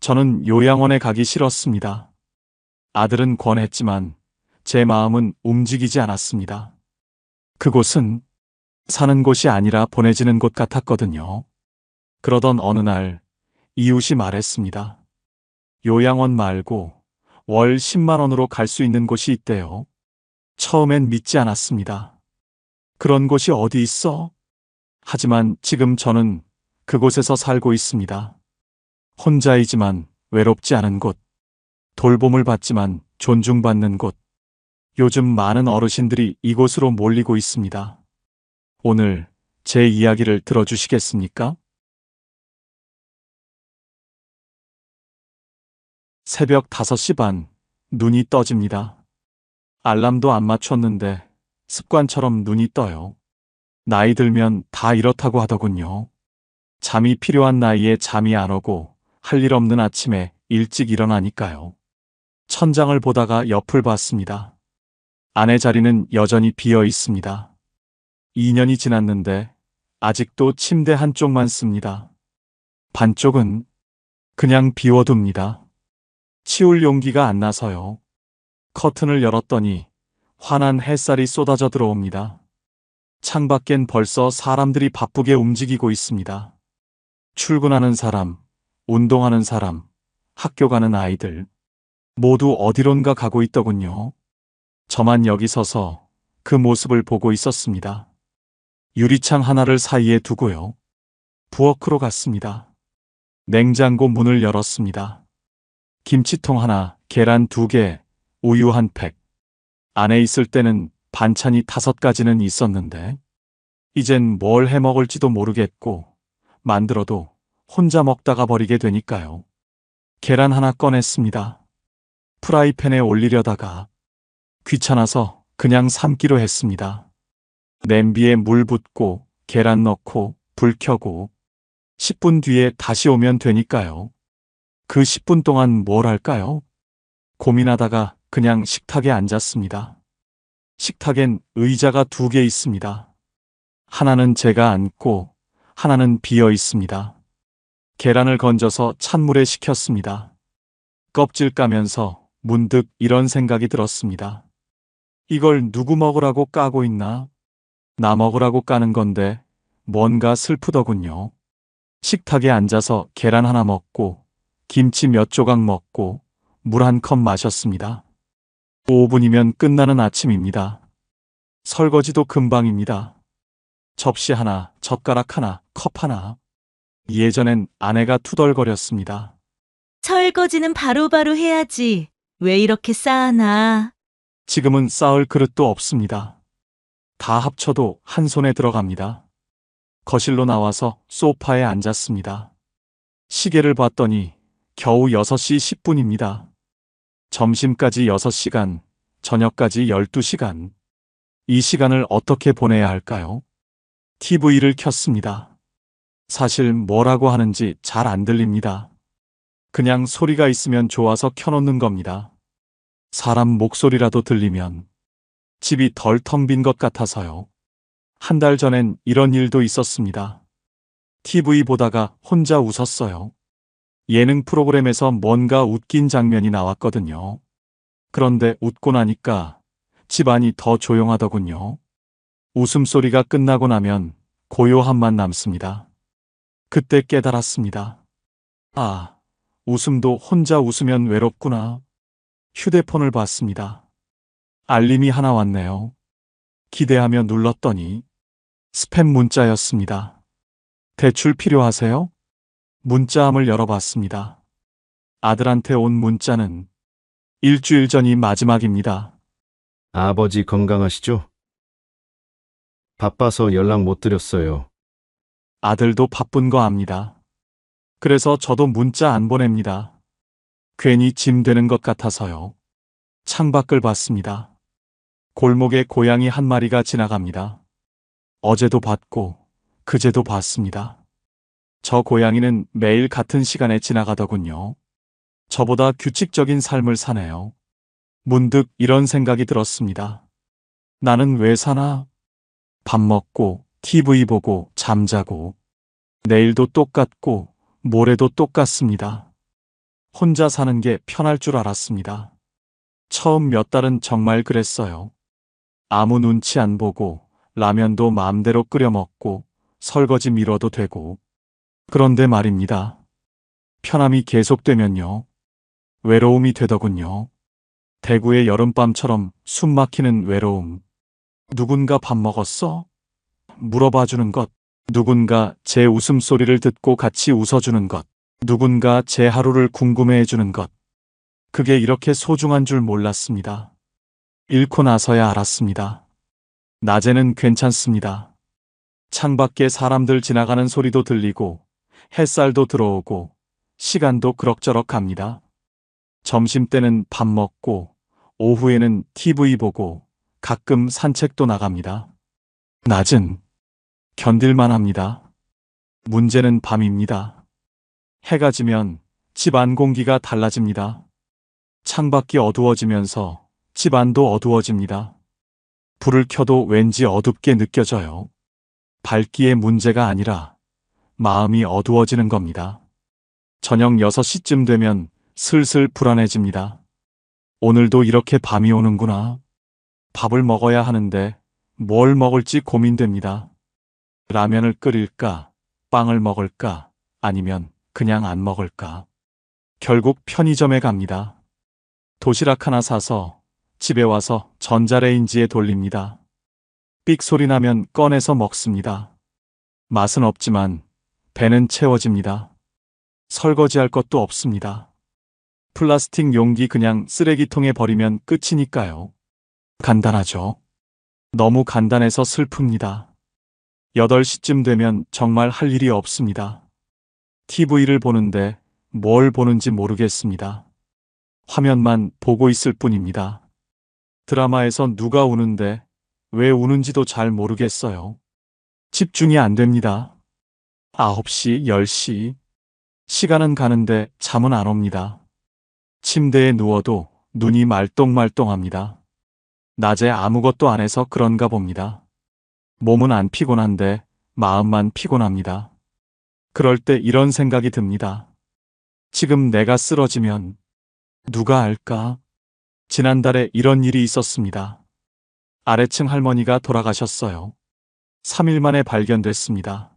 저는 요양원에 가기 싫었습니다. 아들은 권했지만 제 마음은 움직이지 않았습니다. 그곳은 사는 곳이 아니라 보내지는 곳 같았거든요. 그러던 어느 날 이웃이 말했습니다. 요양원 말고 월 10만 원으로 갈 수 있는 곳이 있대요. 처음엔 믿지 않았습니다. 그런 곳이 어디 있어? 하지만 지금 저는 그곳에서 살고 있습니다. 혼자이지만 외롭지 않은 곳, 돌봄을 받지만 존중받는 곳. 요즘 많은 어르신들이 이곳으로 몰리고 있습니다. 오늘 제 이야기를 들어주시겠습니까? 새벽 5시 반, 눈이 떠집니다. 알람도 안 맞췄는데 습관처럼 눈이 떠요. 나이 들면 다 이렇다고 하더군요. 잠이 필요한 나이에 잠이 안 오고 할 일 없는 아침에 일찍 일어나니까요. 천장을 보다가 옆을 봤습니다. 아내 자리는 여전히 비어 있습니다. 2년이 지났는데 아직도 침대 한쪽만 씁니다. 반쪽은 그냥 비워둡니다. 치울 용기가 안 나서요. 커튼을 열었더니 환한 햇살이 쏟아져 들어옵니다. 창밖엔 벌써 사람들이 바쁘게 움직이고 있습니다. 출근하는 사람, 운동하는 사람, 학교 가는 아이들, 모두 어디론가 가고 있더군요. 저만 여기 서서 그 모습을 보고 있었습니다. 유리창 하나를 사이에 두고요. 부엌으로 갔습니다. 냉장고 문을 열었습니다. 김치통 하나, 계란 2개, 우유 한 팩. 안에 있을 때는 반찬이 5가지는 있었는데 이젠 뭘 해 먹을지도 모르겠고 만들어도 혼자 먹다가 버리게 되니까요. 계란 하나 꺼냈습니다. 프라이팬에 올리려다가 귀찮아서 그냥 삶기로 했습니다. 냄비에 물 붓고 계란 넣고 불 켜고 10분 뒤에 다시 오면 되니까요. 그 10분 동안 뭘 할까요? 고민하다가 그냥 식탁에 앉았습니다. 식탁엔 의자가 2개 있습니다. 하나는 제가 앉고 하나는 비어 있습니다. 계란을 건져서 찬물에 식혔습니다. 껍질 까면서 문득 이런 생각이 들었습니다. 이걸 누구 먹으라고 까고 있나? 나 먹으라고 까는 건데 뭔가 슬프더군요. 식탁에 앉아서 계란 하나 먹고 김치 몇 조각 먹고 물 한 컵 마셨습니다. 5분이면 끝나는 아침입니다. 설거지도 금방입니다. 접시 하나, 젓가락 하나, 컵 하나. 예전엔 아내가 투덜거렸습니다. 설거지는 바로바로 해야지. 왜 이렇게 쌓아놔? 지금은 쌓을 그릇도 없습니다. 다 합쳐도 한 손에 들어갑니다. 거실로 나와서 소파에 앉았습니다. 시계를 봤더니 겨우 6시 10분입니다. 점심까지 6시간, 저녁까지 12시간. 이 시간을 어떻게 보내야 할까요? TV를 켰습니다. 사실 뭐라고 하는지 잘 안 들립니다. 그냥 소리가 있으면 좋아서 켜놓는 겁니다. 사람 목소리라도 들리면 집이 덜 텅 빈 것 같아서요. 한 달 전엔 이런 일도 있었습니다. TV 보다가 혼자 웃었어요. 예능 프로그램에서 뭔가 웃긴 장면이 나왔거든요. 그런데 웃고 나니까 집안이 더 조용하더군요. 웃음소리가 끝나고 나면 고요함만 남습니다. 그때 깨달았습니다. 아, 웃음도 혼자 웃으면 외롭구나. 휴대폰을 봤습니다. 알림이 하나 왔네요. 기대하며 눌렀더니 스팸 문자였습니다. 대출 필요하세요? 문자함을 열어봤습니다. 아들한테 온 문자는 일주일 전이 마지막입니다. 아버지 건강하시죠? 바빠서 연락 못 드렸어요. 아들도 바쁜 거 압니다. 그래서 저도 문자 안 보냅니다. 괜히 짐 되는 것 같아서요. 창밖을 봤습니다. 골목에 고양이 한 마리가 지나갑니다. 어제도 봤고 그제도 봤습니다. 저 고양이는 매일 같은 시간에 지나가더군요. 저보다 규칙적인 삶을 사네요. 문득 이런 생각이 들었습니다. 나는 왜 사나? 밥 먹고 TV 보고 잠자고 내일도 똑같고 모레도 똑같습니다. 혼자 사는 게 편할 줄 알았습니다. 처음 몇 달은 정말 그랬어요. 아무 눈치 안 보고 라면도 마음대로 끓여 먹고 설거지 미뤄도 되고. 그런데 말입니다. 편함이 계속되면요. 외로움이 되더군요. 대구의 여름밤처럼 숨 막히는 외로움. 누군가 밥 먹었어? 물어봐 주는 것. 누군가 제 웃음소리를 듣고 같이 웃어주는 것. 누군가 제 하루를 궁금해해 주는 것. 그게 이렇게 소중한 줄 몰랐습니다. 잃고 나서야 알았습니다. 낮에는 괜찮습니다. 창밖에 사람들 지나가는 소리도 들리고 햇살도 들어오고 시간도 그럭저럭 갑니다. 점심때는 밥 먹고 오후에는 TV 보고 가끔 산책도 나갑니다. 낮은 견딜만 합니다. 문제는 밤입니다. 해가 지면 집 안 공기가 달라집니다. 창밖이 어두워지면서 집 안도 어두워집니다. 불을 켜도 왠지 어둡게 느껴져요. 밝기의 문제가 아니라 마음이 어두워지는 겁니다. 저녁 6시쯤 되면 슬슬 불안해집니다. 오늘도 이렇게 밤이 오는구나. 밥을 먹어야 하는데 뭘 먹을지 고민됩니다. 라면을 끓일까? 빵을 먹을까? 아니면 그냥 안 먹을까? 결국 편의점에 갑니다. 도시락 하나 사서 집에 와서 전자레인지에 돌립니다. 삑 소리 나면 꺼내서 먹습니다. 맛은 없지만 배는 채워집니다. 설거지할 것도 없습니다. 플라스틱 용기 그냥 쓰레기통에 버리면 끝이니까요. 간단하죠? 너무 간단해서 슬픕니다. 8시쯤 되면 정말 할 일이 없습니다. TV를 보는데 뭘 보는지 모르겠습니다. 화면만 보고 있을 뿐입니다. 드라마에서 누가 우는데 왜 우는지도 잘 모르겠어요. 집중이 안 됩니다. 9시, 10시. 시간은 가는데 잠은 안 옵니다. 침대에 누워도 눈이 말똥말똥합니다. 낮에 아무것도 안 해서 그런가 봅니다. 몸은 안 피곤한데 마음만 피곤합니다. 그럴 때 이런 생각이 듭니다. 지금 내가 쓰러지면 누가 알까? 지난달에 이런 일이 있었습니다. 아래층 할머니가 돌아가셨어요. 3일 만에 발견됐습니다.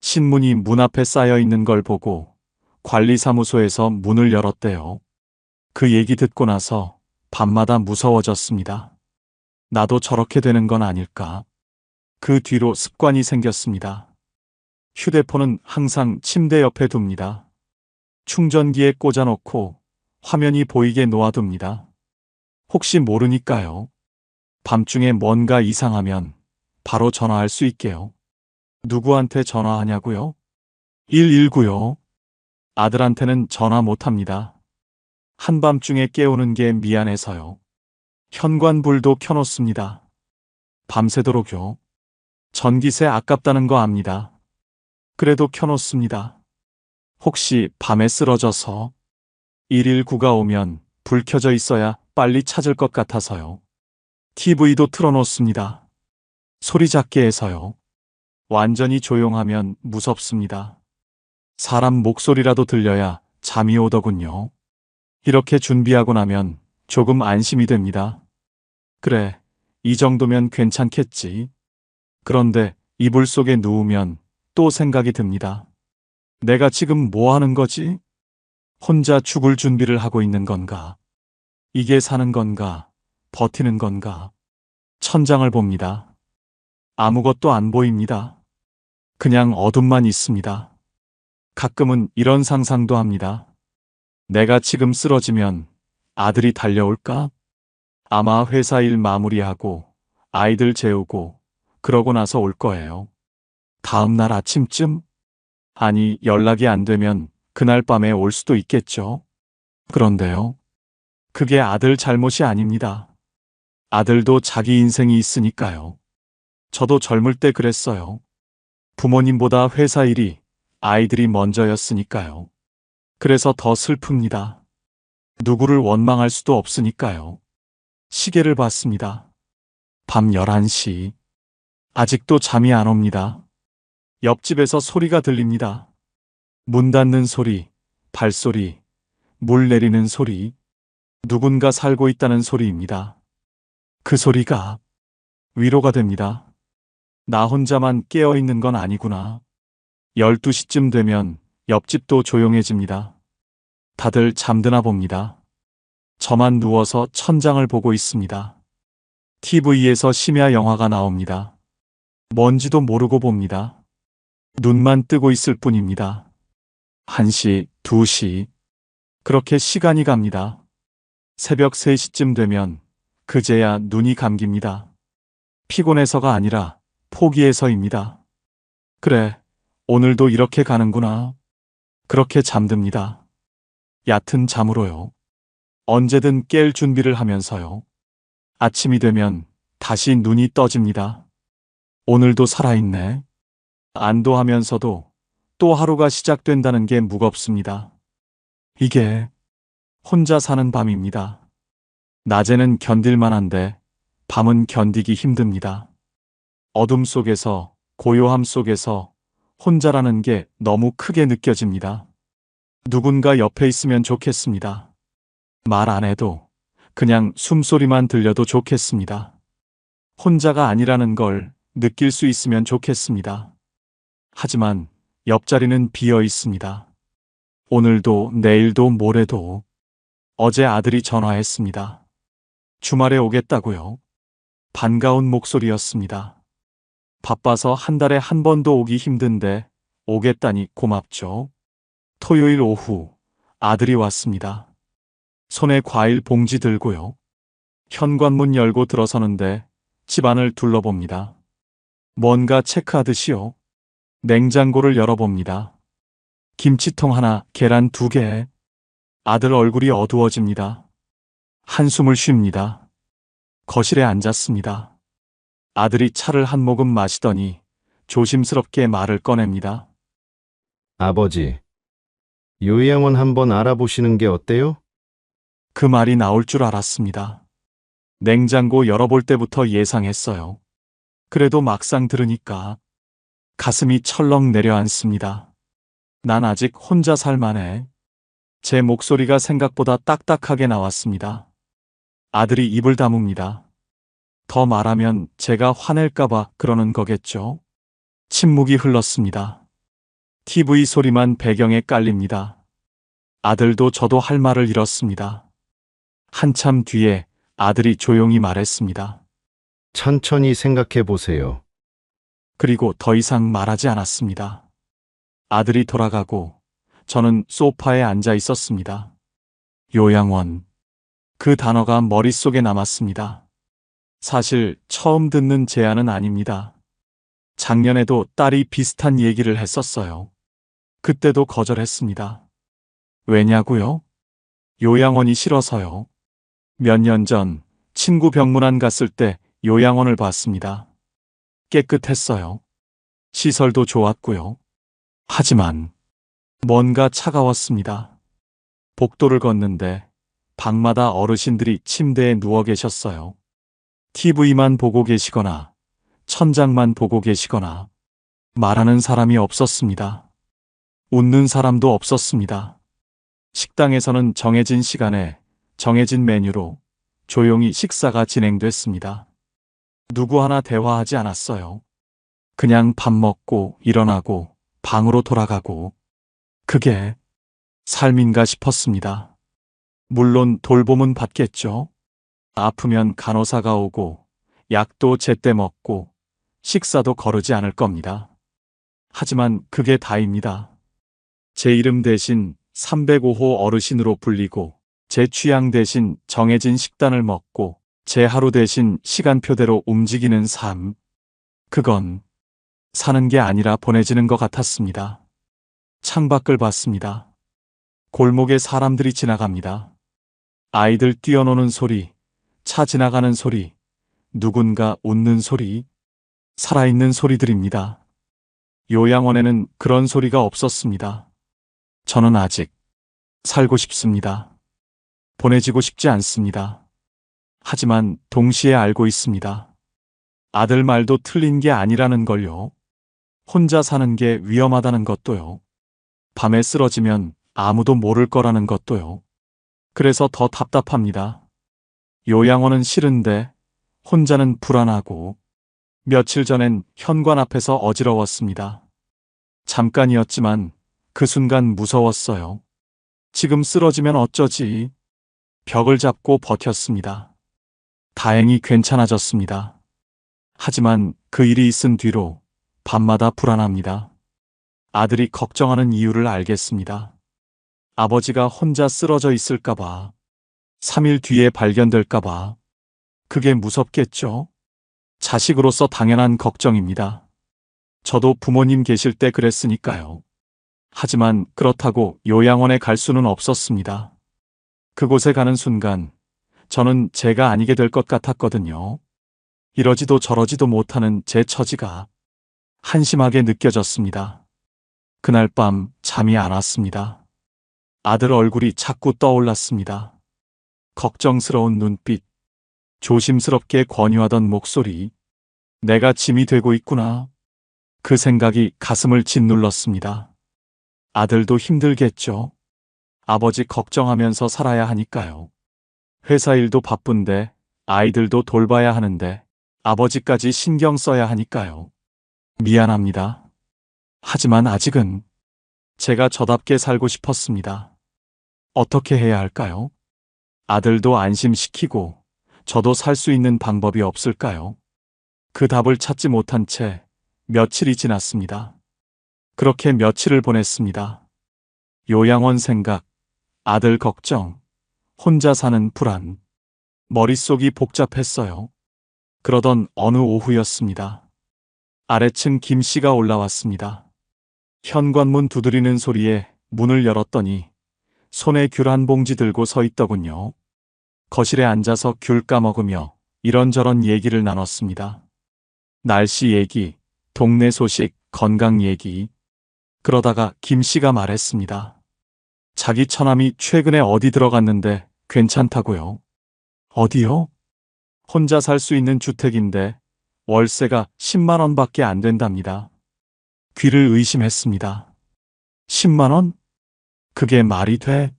신문이 문 앞에 쌓여 있는 걸 보고 관리사무소에서 문을 열었대요. 그 얘기 듣고 나서 밤마다 무서워졌습니다. 나도 저렇게 되는 건 아닐까? 그 뒤로 습관이 생겼습니다. 휴대폰은 항상 침대 옆에 둡니다. 충전기에 꽂아놓고 화면이 보이게 놓아둡니다. 혹시 모르니까요. 밤중에 뭔가 이상하면 바로 전화할 수 있게요. 누구한테 전화하냐고요? 119요. 아들한테는 전화 못합니다. 한밤중에 깨우는 게 미안해서요. 현관불도 켜놓습니다. 밤새도록요. 전기세 아깝다는 거 압니다. 그래도 켜놓습니다. 혹시 밤에 쓰러져서 119가 오면 불 켜져 있어야 빨리 찾을 것 같아서요. TV도 틀어놓습니다. 소리 작게 해서요. 완전히 조용하면 무섭습니다. 사람 목소리라도 들려야 잠이 오더군요. 이렇게 준비하고 나면 조금 안심이 됩니다. 그래, 이 정도면 괜찮겠지. 그런데 이불 속에 누우면 또 생각이 듭니다. 내가 지금 뭐 하는 거지? 혼자 죽을 준비를 하고 있는 건가? 이게 사는 건가? 버티는 건가? 천장을 봅니다. 아무것도 안 보입니다. 그냥 어둠만 있습니다. 가끔은 이런 상상도 합니다. 내가 지금 쓰러지면 아들이 달려올까? 아마 회사 일 마무리하고 아이들 재우고 그러고 나서 올 거예요. 다음 날 아침쯤? 아니, 연락이 안 되면 그날 밤에 올 수도 있겠죠. 그런데요. 그게 아들 잘못이 아닙니다. 아들도 자기 인생이 있으니까요. 저도 젊을 때 그랬어요. 부모님보다 회사 일이 아이들이 먼저였으니까요. 그래서 더 슬픕니다. 누구를 원망할 수도 없으니까요. 시계를 봤습니다. 밤 11시. 아직도 잠이 안 옵니다. 옆집에서 소리가 들립니다. 문 닫는 소리, 발소리, 물 내리는 소리, 누군가 살고 있다는 소리입니다. 그 소리가 위로가 됩니다. 나 혼자만 깨어 있는 건 아니구나. 12시쯤 되면 옆집도 조용해집니다. 다들 잠드나 봅니다. 저만 누워서 천장을 보고 있습니다. TV에서 심야 영화가 나옵니다. 뭔지도 모르고 봅니다. 눈만 뜨고 있을 뿐입니다. 1시, 2시. 그렇게 시간이 갑니다. 새벽 3시쯤 되면 그제야 눈이 감깁니다. 피곤해서가 아니라 포기해서입니다. 그래, 오늘도 이렇게 가는구나. 그렇게 잠듭니다. 얕은 잠으로요. 언제든 깰 준비를 하면서요. 아침이 되면 다시 눈이 떠집니다. 오늘도 살아있네. 안도하면서도 또 하루가 시작된다는 게 무겁습니다. 이게 혼자 사는 밤입니다. 낮에는 견딜만한데 밤은 견디기 힘듭니다. 어둠 속에서, 고요함 속에서 혼자라는 게 너무 크게 느껴집니다. 누군가 옆에 있으면 좋겠습니다. 말 안 해도 그냥 숨소리만 들려도 좋겠습니다. 혼자가 아니라는 걸 느낄 수 있으면 좋겠습니다. 하지만 옆자리는 비어 있습니다. 오늘도 내일도 모레도. 어제 아들이 전화했습니다. 주말에 오겠다고요. 반가운 목소리였습니다. 바빠서 한 달에 한 번도 오기 힘든데 오겠다니 고맙죠. 토요일 오후 아들이 왔습니다. 손에 과일 봉지 들고요. 현관문 열고 들어서는데 집안을 둘러봅니다. 뭔가 체크하듯이요. 냉장고를 열어봅니다. 김치통 하나, 계란 2개. 아들 얼굴이 어두워집니다. 한숨을 쉽니다. 거실에 앉았습니다. 아들이 차를 한 모금 마시더니 조심스럽게 말을 꺼냅니다. 아버지, 요양원 한번 알아보시는 게 어때요? 그 말이 나올 줄 알았습니다. 냉장고 열어볼 때부터 예상했어요. 그래도 막상 들으니까 가슴이 철렁 내려앉습니다. 난 아직 혼자 살만해. 제 목소리가 생각보다 딱딱하게 나왔습니다. 아들이 입을 다뭅니다. 더 말하면 제가 화낼까봐 그러는 거겠죠? 침묵이 흘렀습니다. TV 소리만 배경에 깔립니다. 아들도 저도 할 말을 잃었습니다. 한참 뒤에 아들이 조용히 말했습니다. 천천히 생각해 보세요. 그리고 더 이상 말하지 않았습니다. 아들이 돌아가고 저는 소파에 앉아 있었습니다. 요양원. 그 단어가 머릿속에 남았습니다. 사실 처음 듣는 제안은 아닙니다. 작년에도 딸이 비슷한 얘기를 했었어요. 그때도 거절했습니다. 왜냐고요? 요양원이 싫어서요. 몇 년 전 친구 병문안 갔을 때 요양원을 봤습니다. 깨끗했어요. 시설도 좋았고요. 하지만 뭔가 차가웠습니다. 복도를 걷는데 방마다 어르신들이 침대에 누워 계셨어요. TV만 보고 계시거나 천장만 보고 계시거나 말하는 사람이 없었습니다. 웃는 사람도 없었습니다. 식당에서는 정해진 시간에 정해진 메뉴로 조용히 식사가 진행됐습니다. 누구 하나 대화하지 않았어요. 그냥 밥 먹고 일어나고 방으로 돌아가고 그게 삶인가 싶었습니다. 물론 돌봄은 받겠죠. 아프면 간호사가 오고 약도 제때 먹고 식사도 거르지 않을 겁니다. 하지만 그게 다입니다. 제 이름 대신 305호 어르신으로 불리고 제 취향 대신 정해진 식단을 먹고 제 하루 대신 시간표대로 움직이는 삶. 그건 사는 게 아니라 보내지는 것 같았습니다. 창밖을 봤습니다. 골목에 사람들이 지나갑니다. 아이들 뛰어노는 소리, 차 지나가는 소리, 누군가 웃는 소리, 살아있는 소리들입니다. 요양원에는 그런 소리가 없었습니다. 저는 아직 살고 싶습니다. 보내지고 싶지 않습니다. 하지만 동시에 알고 있습니다. 아들 말도 틀린 게 아니라는 걸요. 혼자 사는 게 위험하다는 것도요. 밤에 쓰러지면 아무도 모를 거라는 것도요. 그래서 더 답답합니다. 요양원은 싫은데 혼자는 불안하고 며칠 전엔 현관 앞에서 어지러웠습니다. 잠깐이었지만 그 순간 무서웠어요. 지금 쓰러지면 어쩌지? 벽을 잡고 버텼습니다. 다행히 괜찮아졌습니다. 하지만 그 일이 있은 뒤로 밤마다 불안합니다. 아들이 걱정하는 이유를 알겠습니다. 아버지가 혼자 쓰러져 있을까봐, 3일 뒤에 발견될까봐, 그게 무섭겠죠? 자식으로서 당연한 걱정입니다. 저도 부모님 계실 때 그랬으니까요. 하지만 그렇다고 요양원에 갈 수는 없었습니다. 그곳에 가는 순간 저는 제가 아니게 될 것 같았거든요. 이러지도 저러지도 못하는 제 처지가 한심하게 느껴졌습니다. 그날 밤 잠이 안 왔습니다. 아들 얼굴이 자꾸 떠올랐습니다. 걱정스러운 눈빛, 조심스럽게 권유하던 목소리, 내가 짐이 되고 있구나. 그 생각이 가슴을 짓눌렀습니다. 아들도 힘들겠죠. 아버지 걱정하면서 살아야 하니까요. 회사 일도 바쁜데 아이들도 돌봐야 하는데 아버지까지 신경 써야 하니까요. 미안합니다. 하지만 아직은 제가 저답게 살고 싶었습니다. 어떻게 해야 할까요? 아들도 안심시키고 저도 살 수 있는 방법이 없을까요? 그 답을 찾지 못한 채 며칠이 지났습니다. 그렇게 며칠을 보냈습니다. 요양원 생각, 아들 걱정, 혼자 사는 불안, 머릿속이 복잡했어요. 그러던 어느 오후였습니다. 아래층 김 씨가 올라왔습니다. 현관문 두드리는 소리에 문을 열었더니 손에 귤 한 봉지 들고 서 있더군요. 거실에 앉아서 귤 까먹으며 이런저런 얘기를 나눴습니다. 날씨 얘기, 동네 소식, 건강 얘기. 그러다가 김 씨가 말했습니다. 자기 처남이 최근에 어디 들어갔는데 괜찮다고요. 어디요? 혼자 살 수 있는 주택인데 월세가 10만 원밖에 안 된답니다. 귀를 의심했습니다. 10만 원? 그게 말이 돼?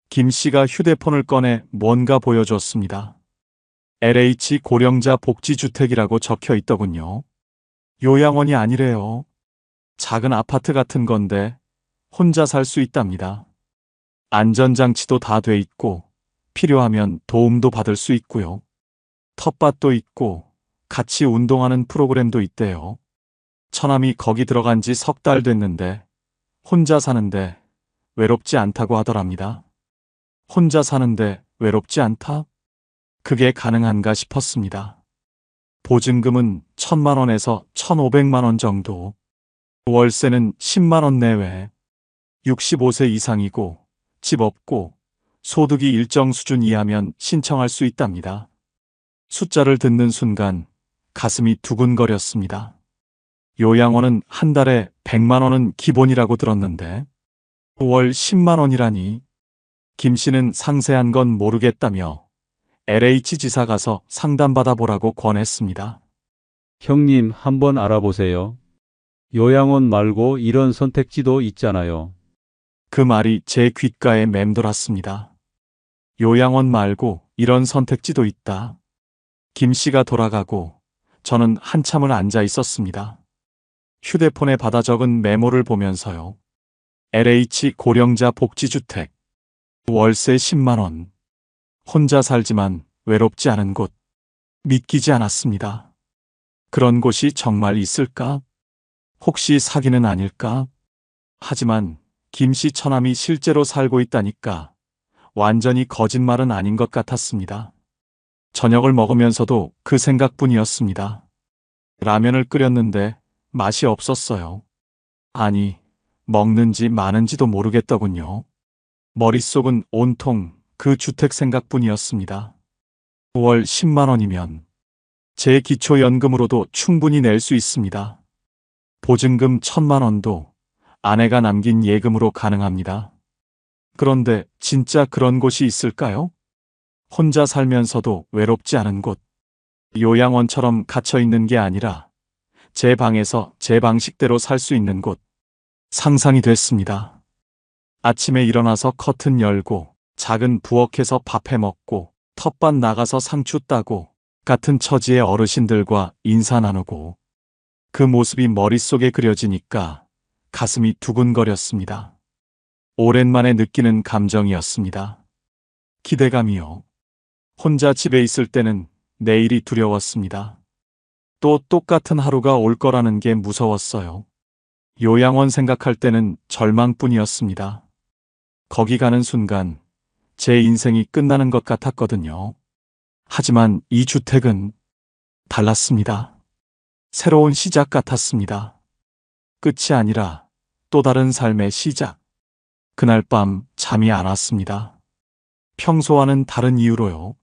김 씨가 휴대폰을 꺼내 뭔가 보여줬습니다. LH 고령자 복지주택이라고 적혀 있더군요. 요양원이 아니래요. 작은 아파트 같은 건데 혼자 살 수 있답니다. 안전장치도 다 돼 있고 필요하면 도움도 받을 수 있고요. 텃밭도 있고 같이 운동하는 프로그램도 있대요. 처남이 거기 들어간 지 3달 됐는데 혼자 사는데 외롭지 않다고 하더랍니다. 혼자 사는데 외롭지 않다? 그게 가능한가 싶었습니다. 보증금은 1,000만 원에서 1,500만 원 정도. 월세는 10만 원 내외. 65세 이상이고 집 없고 소득이 일정 수준 이하면 신청할 수 있답니다. 숫자를 듣는 순간 가슴이 두근거렸습니다. 요양원은 한 달에 100만 원은 기본이라고 들었는데 월 10만 원이라니. 김 씨는 상세한 건 모르겠다며 LH 지사 가서 상담받아 보라고 권했습니다. 형님, 한번 알아보세요. 요양원 말고 이런 선택지도 있잖아요. 그 말이 제 귓가에 맴돌았습니다. 요양원 말고 이런 선택지도 있다. 김 씨가 돌아가고 저는 한참을 앉아 있었습니다. 휴대폰에 받아 적은 메모를 보면서요. LH 고령자 복지주택. 월세 10만 원. 혼자 살지만 외롭지 않은 곳. 믿기지 않았습니다. 그런 곳이 정말 있을까? 혹시 사기는 아닐까? 하지만 김 씨 처남이 실제로 살고 있다니까 완전히 거짓말은 아닌 것 같았습니다. 저녁을 먹으면서도 그 생각뿐이었습니다. 라면을 끓였는데 맛이 없었어요. 아니, 먹는지 마는지도 모르겠더군요. 머릿속은 온통 그 주택 생각뿐이었습니다. 월 10만 원이면 제 기초연금으로도 충분히 낼 수 있습니다. 보증금 1,000만 원도 아내가 남긴 예금으로 가능합니다. 그런데 진짜 그런 곳이 있을까요? 혼자 살면서도 외롭지 않은 곳. 요양원처럼 갇혀 있는 게 아니라 제 방에서 제 방식대로 살 수 있는 곳. 상상이 됐습니다. 아침에 일어나서 커튼 열고 작은 부엌에서 밥해 먹고 텃밭 나가서 상추 따고 같은 처지의 어르신들과 인사 나누고 그 모습이 머릿속에 그려지니까 가슴이 두근거렸습니다. 오랜만에 느끼는 감정이었습니다. 기대감이요. 혼자 집에 있을 때는 내일이 두려웠습니다. 또 똑같은 하루가 올 거라는 게 무서웠어요. 요양원 생각할 때는 절망뿐이었습니다. 거기 가는 순간 제 인생이 끝나는 것 같았거든요. 하지만 이 주택은 달랐습니다. 새로운 시작 같았습니다. 끝이 아니라 또 다른 삶의 시작. 그날 밤 잠이 안 왔습니다. 평소와는 다른 이유로요.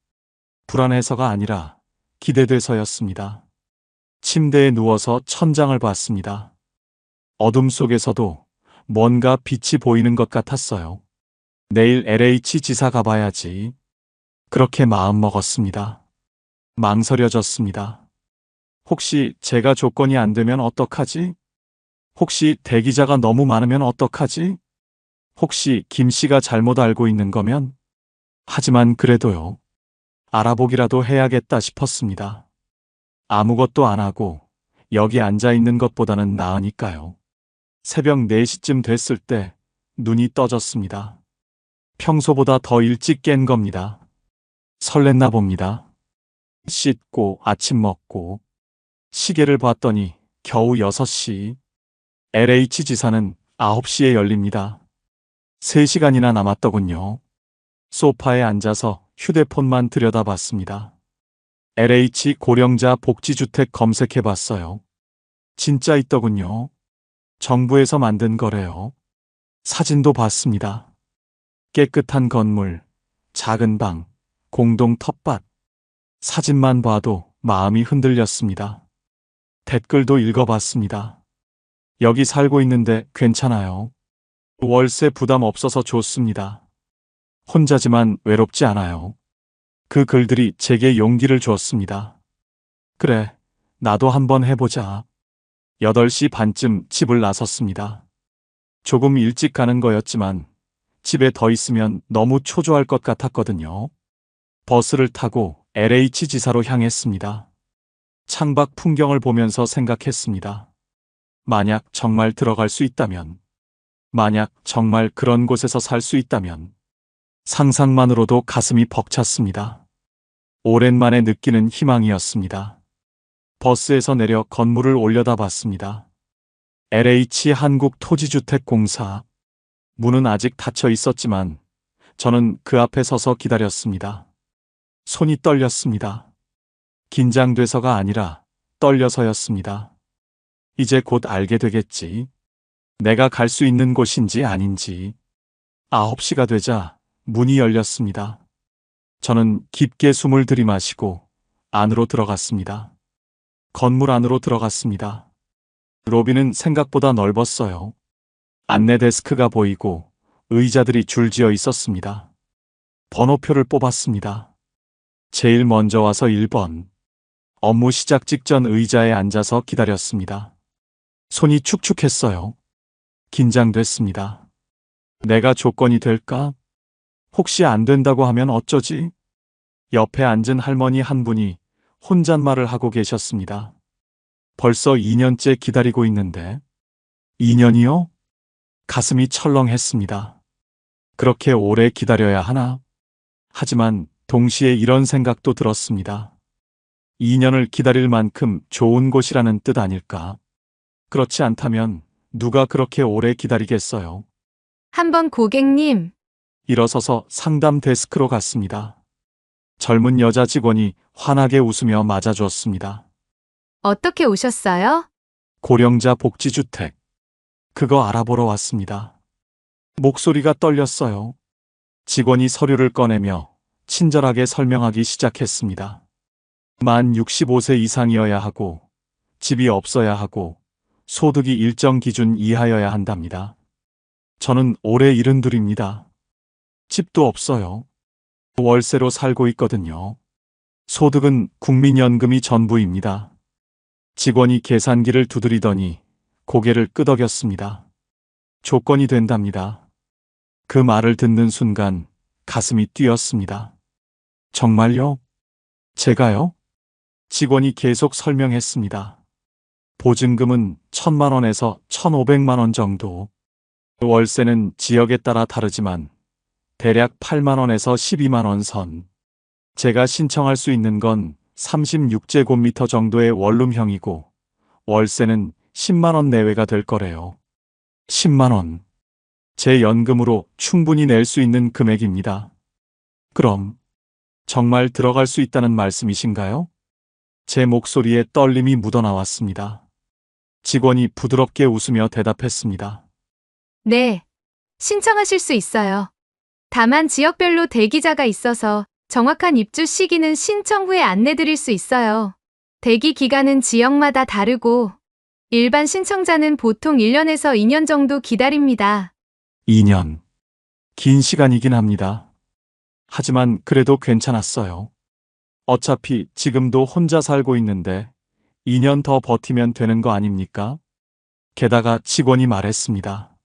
불안해서가 아니라 기대돼서였습니다. 침대에 누워서 천장을 봤습니다. 어둠 속에서도 뭔가 빛이 보이는 것 같았어요. 내일 LH 지사 가봐야지. 그렇게 마음먹었습니다. 망설여졌습니다. 혹시 제가 조건이 안 되면 어떡하지? 혹시 대기자가 너무 많으면 어떡하지? 혹시 김 씨가 잘못 알고 있는 거면? 하지만 그래도요. 알아보기라도 해야겠다 싶었습니다. 아무것도 안 하고 여기 앉아 있는 것보다는 나으니까요. 새벽 4시쯤 됐을 때 눈이 떠졌습니다. 평소보다 더 일찍 깬 겁니다. 설렜나 봅니다. 씻고 아침 먹고 시계를 봤더니 겨우 6시. LH 지사는 9시에 열립니다. 3시간이나 남았더군요. 소파에 앉아서 휴대폰만 들여다봤습니다. LH 고령자 복지주택 검색해봤어요. 진짜 있더군요. 정부에서 만든 거래요. 사진도 봤습니다. 깨끗한 건물, 작은 방, 공동 텃밭. 사진만 봐도 마음이 흔들렸습니다. 댓글도 읽어봤습니다. 여기 살고 있는데 괜찮아요. 월세 부담 없어서 좋습니다. 혼자지만 외롭지 않아요. 그 글들이 제게 용기를 주었습니다. 그래, 나도 한번 해보자. 8시 반쯤 집을 나섰습니다. 조금 일찍 가는 거였지만 집에 더 있으면 너무 초조할 것 같았거든요. 버스를 타고 LH 지사로 향했습니다. 창밖 풍경을 보면서 생각했습니다. 만약 정말 들어갈 수 있다면, 만약 정말 그런 곳에서 살 수 있다면, 상상만으로도 가슴이 벅찼습니다. 오랜만에 느끼는 희망이었습니다. 버스에서 내려 건물을 올려다봤습니다. LH 한국토지주택공사. 문은 아직 닫혀 있었지만 저는 그 앞에 서서 기다렸습니다. 손이 떨렸습니다. 긴장돼서가 아니라 떨려서였습니다. 이제 곧 알게 되겠지. 내가 갈 수 있는 곳인지 아닌지. 9시가 되자 문이 열렸습니다. 저는 깊게 숨을 들이마시고 안으로 들어갔습니다. 건물 안으로 들어갔습니다. 로비는 생각보다 넓었어요. 안내 데스크가 보이고 의자들이 줄지어 있었습니다. 번호표를 뽑았습니다. 제일 먼저 와서 1번. 업무 시작 직전 의자에 앉아서 기다렸습니다. 손이 축축했어요. 긴장됐습니다. 내가 조건이 될까? 혹시 안 된다고 하면 어쩌지? 옆에 앉은 할머니 한 분이 혼잣말을 하고 계셨습니다. 벌써 2년째 기다리고 있는데. 2년이요? 가슴이 철렁했습니다. 그렇게 오래 기다려야 하나? 하지만 동시에 이런 생각도 들었습니다. 2년을 기다릴 만큼 좋은 곳이라는 뜻 아닐까? 그렇지 않다면 누가 그렇게 오래 기다리겠어요? 한번 고객님, 일어서서 상담 데스크로 갔습니다. 젊은 여자 직원이 환하게 웃으며 맞아주었습니다. 어떻게 오셨어요? 고령자 복지주택. 그거 알아보러 왔습니다. 목소리가 떨렸어요. 직원이 서류를 꺼내며 친절하게 설명하기 시작했습니다. 만 65세 이상이어야 하고, 집이 없어야 하고, 소득이 일정 기준 이하여야 한답니다. 저는 올해 72입니다. 집도 없어요. 월세로 살고 있거든요. 소득은 국민연금이 전부입니다. 직원이 계산기를 두드리더니 고개를 끄덕였습니다. 조건이 된답니다. 그 말을 듣는 순간 가슴이 뛰었습니다. 정말요? 제가요? 직원이 계속 설명했습니다. 보증금은 1,000만 원에서 1,500만 원 정도. 월세는 지역에 따라 다르지만 대략 8만 원에서 12만 원 선. 제가 신청할 수 있는 건 36제곱미터 정도의 원룸형이고 월세는 10만 원 내외가 될 거래요. 10만 원. 제 연금으로 충분히 낼 수 있는 금액입니다. 그럼 정말 들어갈 수 있다는 말씀이신가요? 제 목소리에 떨림이 묻어나왔습니다. 직원이 부드럽게 웃으며 대답했습니다. 네. 신청하실 수 있어요. 다만 지역별로 대기자가 있어서 정확한 입주 시기는 신청 후에 안내드릴 수 있어요. 대기 기간은 지역마다 다르고 일반 신청자는 보통 1년에서 2년 정도 기다립니다. 2년. 긴 시간이긴 합니다. 하지만 그래도 괜찮았어요. 어차피 지금도 혼자 살고 있는데 2년 더 버티면 되는 거 아닙니까? 게다가 직원이 말했습니다.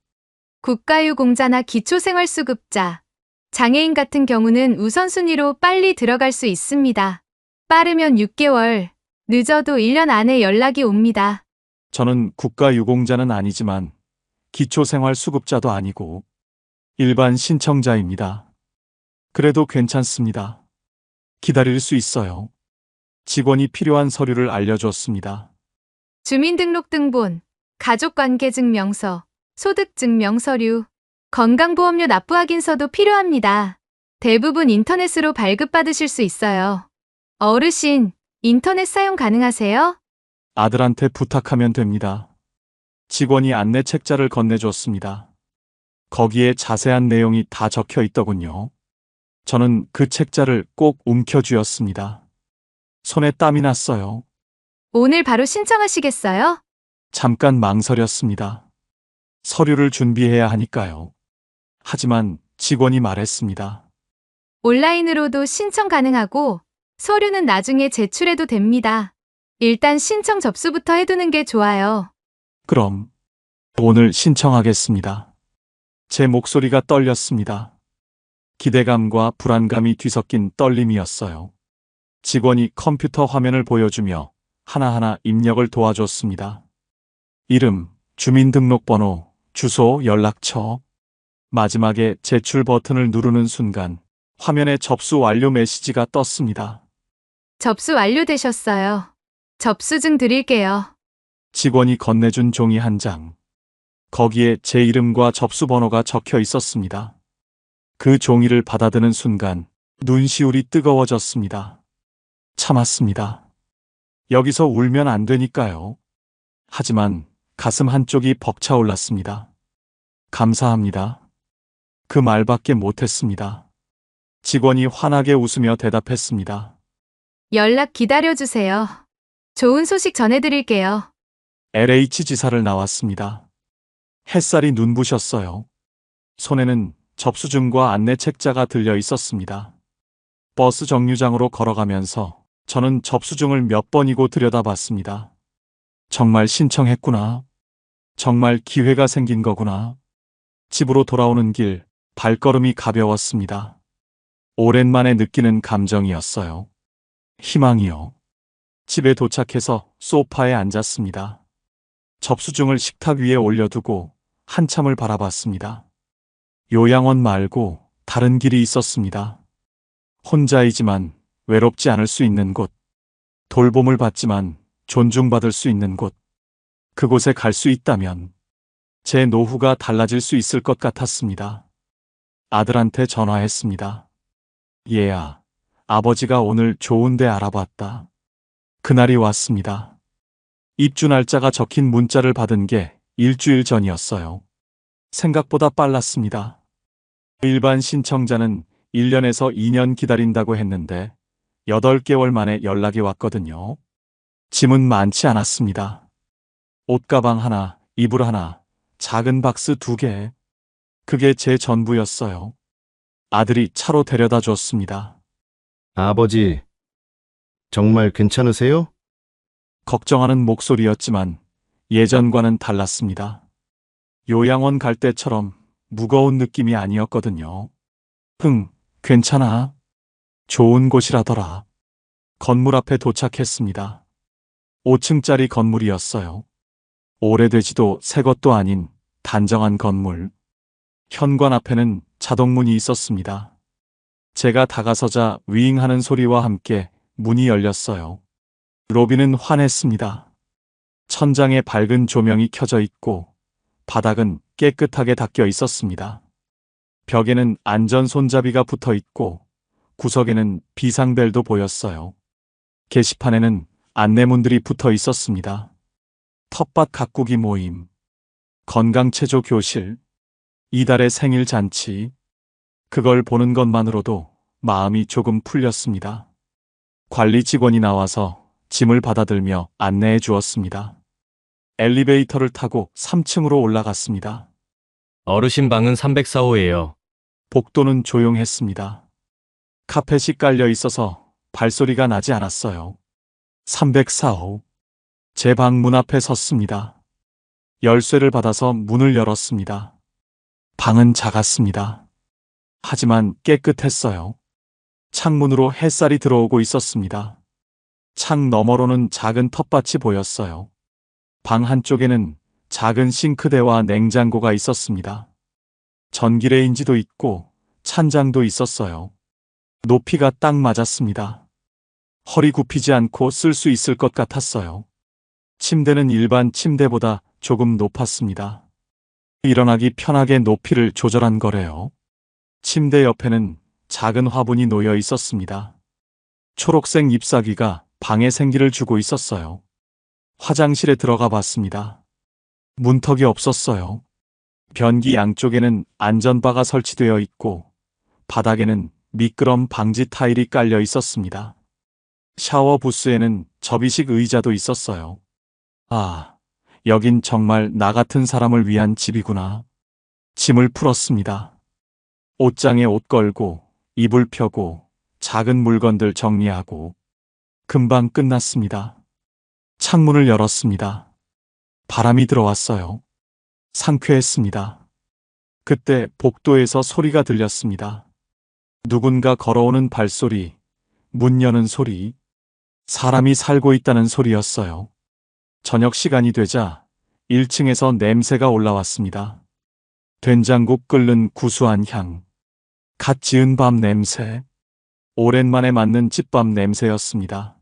국가유공자나 기초생활수급자, 장애인 같은 경우는 우선순위로 빨리 들어갈 수 있습니다. 빠르면 6개월, 늦어도 1년 안에 연락이 옵니다. 저는 국가유공자는 아니지만 기초생활수급자도 아니고 일반 신청자입니다. 그래도 괜찮습니다. 기다릴 수 있어요. 직원이 필요한 서류를 알려줬습니다. 주민등록등본, 가족관계증명서, 소득증명서류, 건강보험료 납부 확인서도 필요합니다. 대부분 인터넷으로 발급받으실 수 있어요. 어르신, 인터넷 사용 가능하세요? 아들한테 부탁하면 됩니다. 직원이 안내 책자를 건네줬습니다. 거기에 자세한 내용이 다 적혀 있더군요. 저는 그 책자를 꼭 움켜쥐었습니다. 손에 땀이 났어요. 오늘 바로 신청하시겠어요? 잠깐 망설였습니다. 서류를 준비해야 하니까요. 하지만 직원이 말했습니다. 온라인으로도 신청 가능하고 서류는 나중에 제출해도 됩니다. 일단 신청 접수부터 해두는 게 좋아요. 그럼 오늘 신청하겠습니다. 제 목소리가 떨렸습니다. 기대감과 불안감이 뒤섞인 떨림이었어요. 직원이 컴퓨터 화면을 보여주며 하나하나 입력을 도와줬습니다. 이름, 주민등록번호, 주소, 연락처. 마지막에 제출 버튼을 누르는 순간 화면에 접수 완료 메시지가 떴습니다. 접수 완료되셨어요. 접수증 드릴게요. 직원이 건네준 종이 한 장. 거기에 제 이름과 접수번호가 적혀 있었습니다. 그 종이를 받아드는 순간 눈시울이 뜨거워졌습니다. 참았습니다. 여기서 울면 안 되니까요. 하지만 가슴 한쪽이 벅차올랐습니다. 감사합니다. 그 말밖에 못했습니다. 직원이 환하게 웃으며 대답했습니다. 연락 기다려주세요. 좋은 소식 전해드릴게요. LH 지사를 나왔습니다. 햇살이 눈부셨어요. 손에는 접수증과 안내 책자가 들려 있었습니다. 버스 정류장으로 걸어가면서 저는 접수증을 몇 번이고 들여다봤습니다. 정말 신청했구나. 정말 기회가 생긴 거구나. 집으로 돌아오는 길 발걸음이 가벼웠습니다. 오랜만에 느끼는 감정이었어요. 희망이요. 집에 도착해서 소파에 앉았습니다. 접수증을 식탁 위에 올려두고 한참을 바라봤습니다. 요양원 말고 다른 길이 있었습니다. 혼자이지만 외롭지 않을 수 있는 곳. 돌봄을 받지만 존중받을 수 있는 곳. 그곳에 갈 수 있다면 제 노후가 달라질 수 있을 것 같았습니다. 아들한테 전화했습니다. 얘야, 아버지가 오늘 좋은 데 알아봤다. 그날이 왔습니다. 입주 날짜가 적힌 문자를 받은 게 일주일 전이었어요. 생각보다 빨랐습니다. 일반 신청자는 1년에서 2년 기다린다고 했는데 8개월 만에 연락이 왔거든요. 짐은 많지 않았습니다. 옷가방 하나, 이불 하나, 작은 박스 2개. 그게 제 전부였어요. 아들이 차로 데려다 줬습니다. 아버지, 정말 괜찮으세요? 걱정하는 목소리였지만 예전과는 달랐습니다. 요양원 갈 때처럼 무거운 느낌이 아니었거든요. 괜찮아. 좋은 곳이라더라. 건물 앞에 도착했습니다. 5층짜리 건물이었어요. 오래되지도 새 것도 아닌 단정한 건물. 현관 앞에는 자동문이 있었습니다. 제가 다가서자 윙하는 소리와 함께 문이 열렸어요. 로비는 환했습니다. 천장에 밝은 조명이 켜져 있고 바닥은 깨끗하게 닦여 있었습니다. 벽에는 안전 손잡이가 붙어 있고 구석에는 비상벨도 보였어요. 게시판에는 안내문들이 붙어 있었습니다. 텃밭 가꾸기 모임, 건강체조 교실, 이달의 생일 잔치. 그걸 보는 것만으로도 마음이 조금 풀렸습니다. 관리 직원이 나와서 짐을 받아들며 안내해 주었습니다. 엘리베이터를 타고 3층으로 올라갔습니다. 어르신 방은 304호예요. 복도는 조용했습니다. 카펫이 깔려 있어서 발소리가 나지 않았어요. 304호. 제 방 문 앞에 섰습니다. 열쇠를 받아서 문을 열었습니다. 방은 작았습니다. 하지만 깨끗했어요. 창문으로 햇살이 들어오고 있었습니다. 창 너머로는 작은 텃밭이 보였어요. 방 한쪽에는 작은 싱크대와 냉장고가 있었습니다. 전기레인지도 있고 찬장도 있었어요. 높이가 딱 맞았습니다. 허리 굽히지 않고 쓸 수 있을 것 같았어요. 침대는 일반 침대보다 조금 높았습니다. 일어나기 편하게 높이를 조절한 거래요. 침대 옆에는 작은 화분이 놓여 있었습니다. 초록색 잎사귀가 방에 생기를 주고 있었어요. 화장실에 들어가 봤습니다. 문턱이 없었어요. 변기 양쪽에는 안전바가 설치되어 있고 바닥에는 미끄럼 방지 타일이 깔려 있었습니다. 샤워 부스에는 접이식 의자도 있었어요. 아, 여긴 정말 나 같은 사람을 위한 집이구나. 짐을 풀었습니다. 옷장에 옷 걸고 이불 펴고 작은 물건들 정리하고 금방 끝났습니다. 창문을 열었습니다. 바람이 들어왔어요. 상쾌했습니다. 그때 복도에서 소리가 들렸습니다. 누군가 걸어오는 발소리, 문 여는 소리, 사람이 살고 있다는 소리였어요. 저녁 시간이 되자 1층에서 냄새가 올라왔습니다. 된장국 끓는 구수한 향, 갓 지은 밥 냄새, 오랜만에 맡는 집밥 냄새였습니다.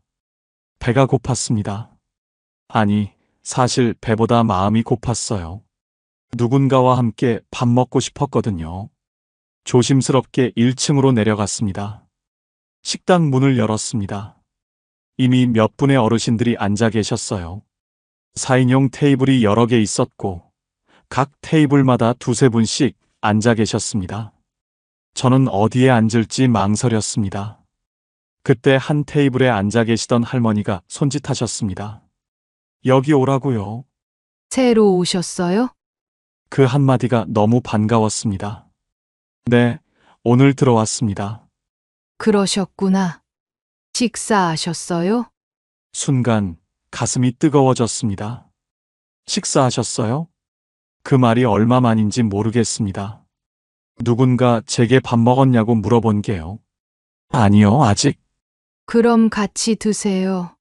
배가 고팠습니다. 아니, 사실 배보다 마음이 고팠어요. 누군가와 함께 밥 먹고 싶었거든요. 조심스럽게 1층으로 내려갔습니다. 식당 문을 열었습니다. 이미 몇 분의 어르신들이 앉아 계셨어요. 4인용 테이블이 여러 개 있었고 각 테이블마다 두세 분씩 앉아 계셨습니다. 저는 어디에 앉을지 망설였습니다. 그때 한 테이블에 앉아 계시던 할머니가 손짓하셨습니다. 여기 오라고요. 새로 오셨어요? 그 한마디가 너무 반가웠습니다. 네, 오늘 들어왔습니다. 그러셨구나. 식사하셨어요? 순간 가슴이 뜨거워졌습니다. 식사하셨어요? 그 말이 얼마만인지 모르겠습니다. 누군가 제게 밥 먹었냐고 물어본 게요. 아니요, 아직. 그럼 같이 드세요.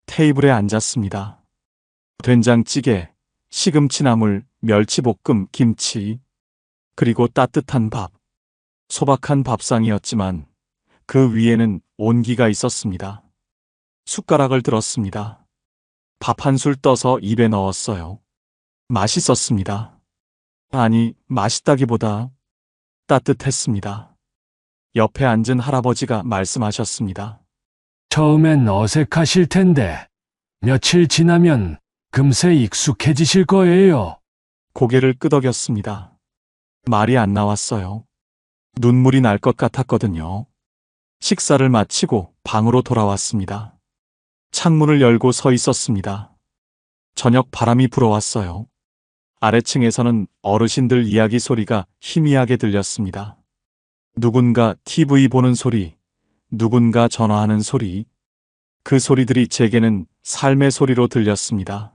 테이블에 앉았습니다. 된장찌개, 시금치나물, 멸치볶음, 김치, 그리고 따뜻한 밥. 소박한 밥상이었지만 그 위에는 온기가 있었습니다. 숟가락을 들었습니다. 밥 한 술 떠서 입에 넣었어요. 맛있었습니다. 아니, 맛있다기보다 따뜻했습니다. 옆에 앉은 할아버지가 말씀하셨습니다. 처음엔 어색하실 텐데 며칠 지나면 금세 익숙해지실 거예요. 고개를 끄덕였습니다. 말이 안 나왔어요. 눈물이 날 것 같았거든요. 식사를 마치고 방으로 돌아왔습니다. 창문을 열고 서 있었습니다. 저녁 바람이 불어왔어요. 아래층에서는 어르신들 이야기 소리가 희미하게 들렸습니다. 누군가 TV 보는 소리, 누군가 전화하는 소리. 그 소리들이 제게는 삶의 소리로 들렸습니다.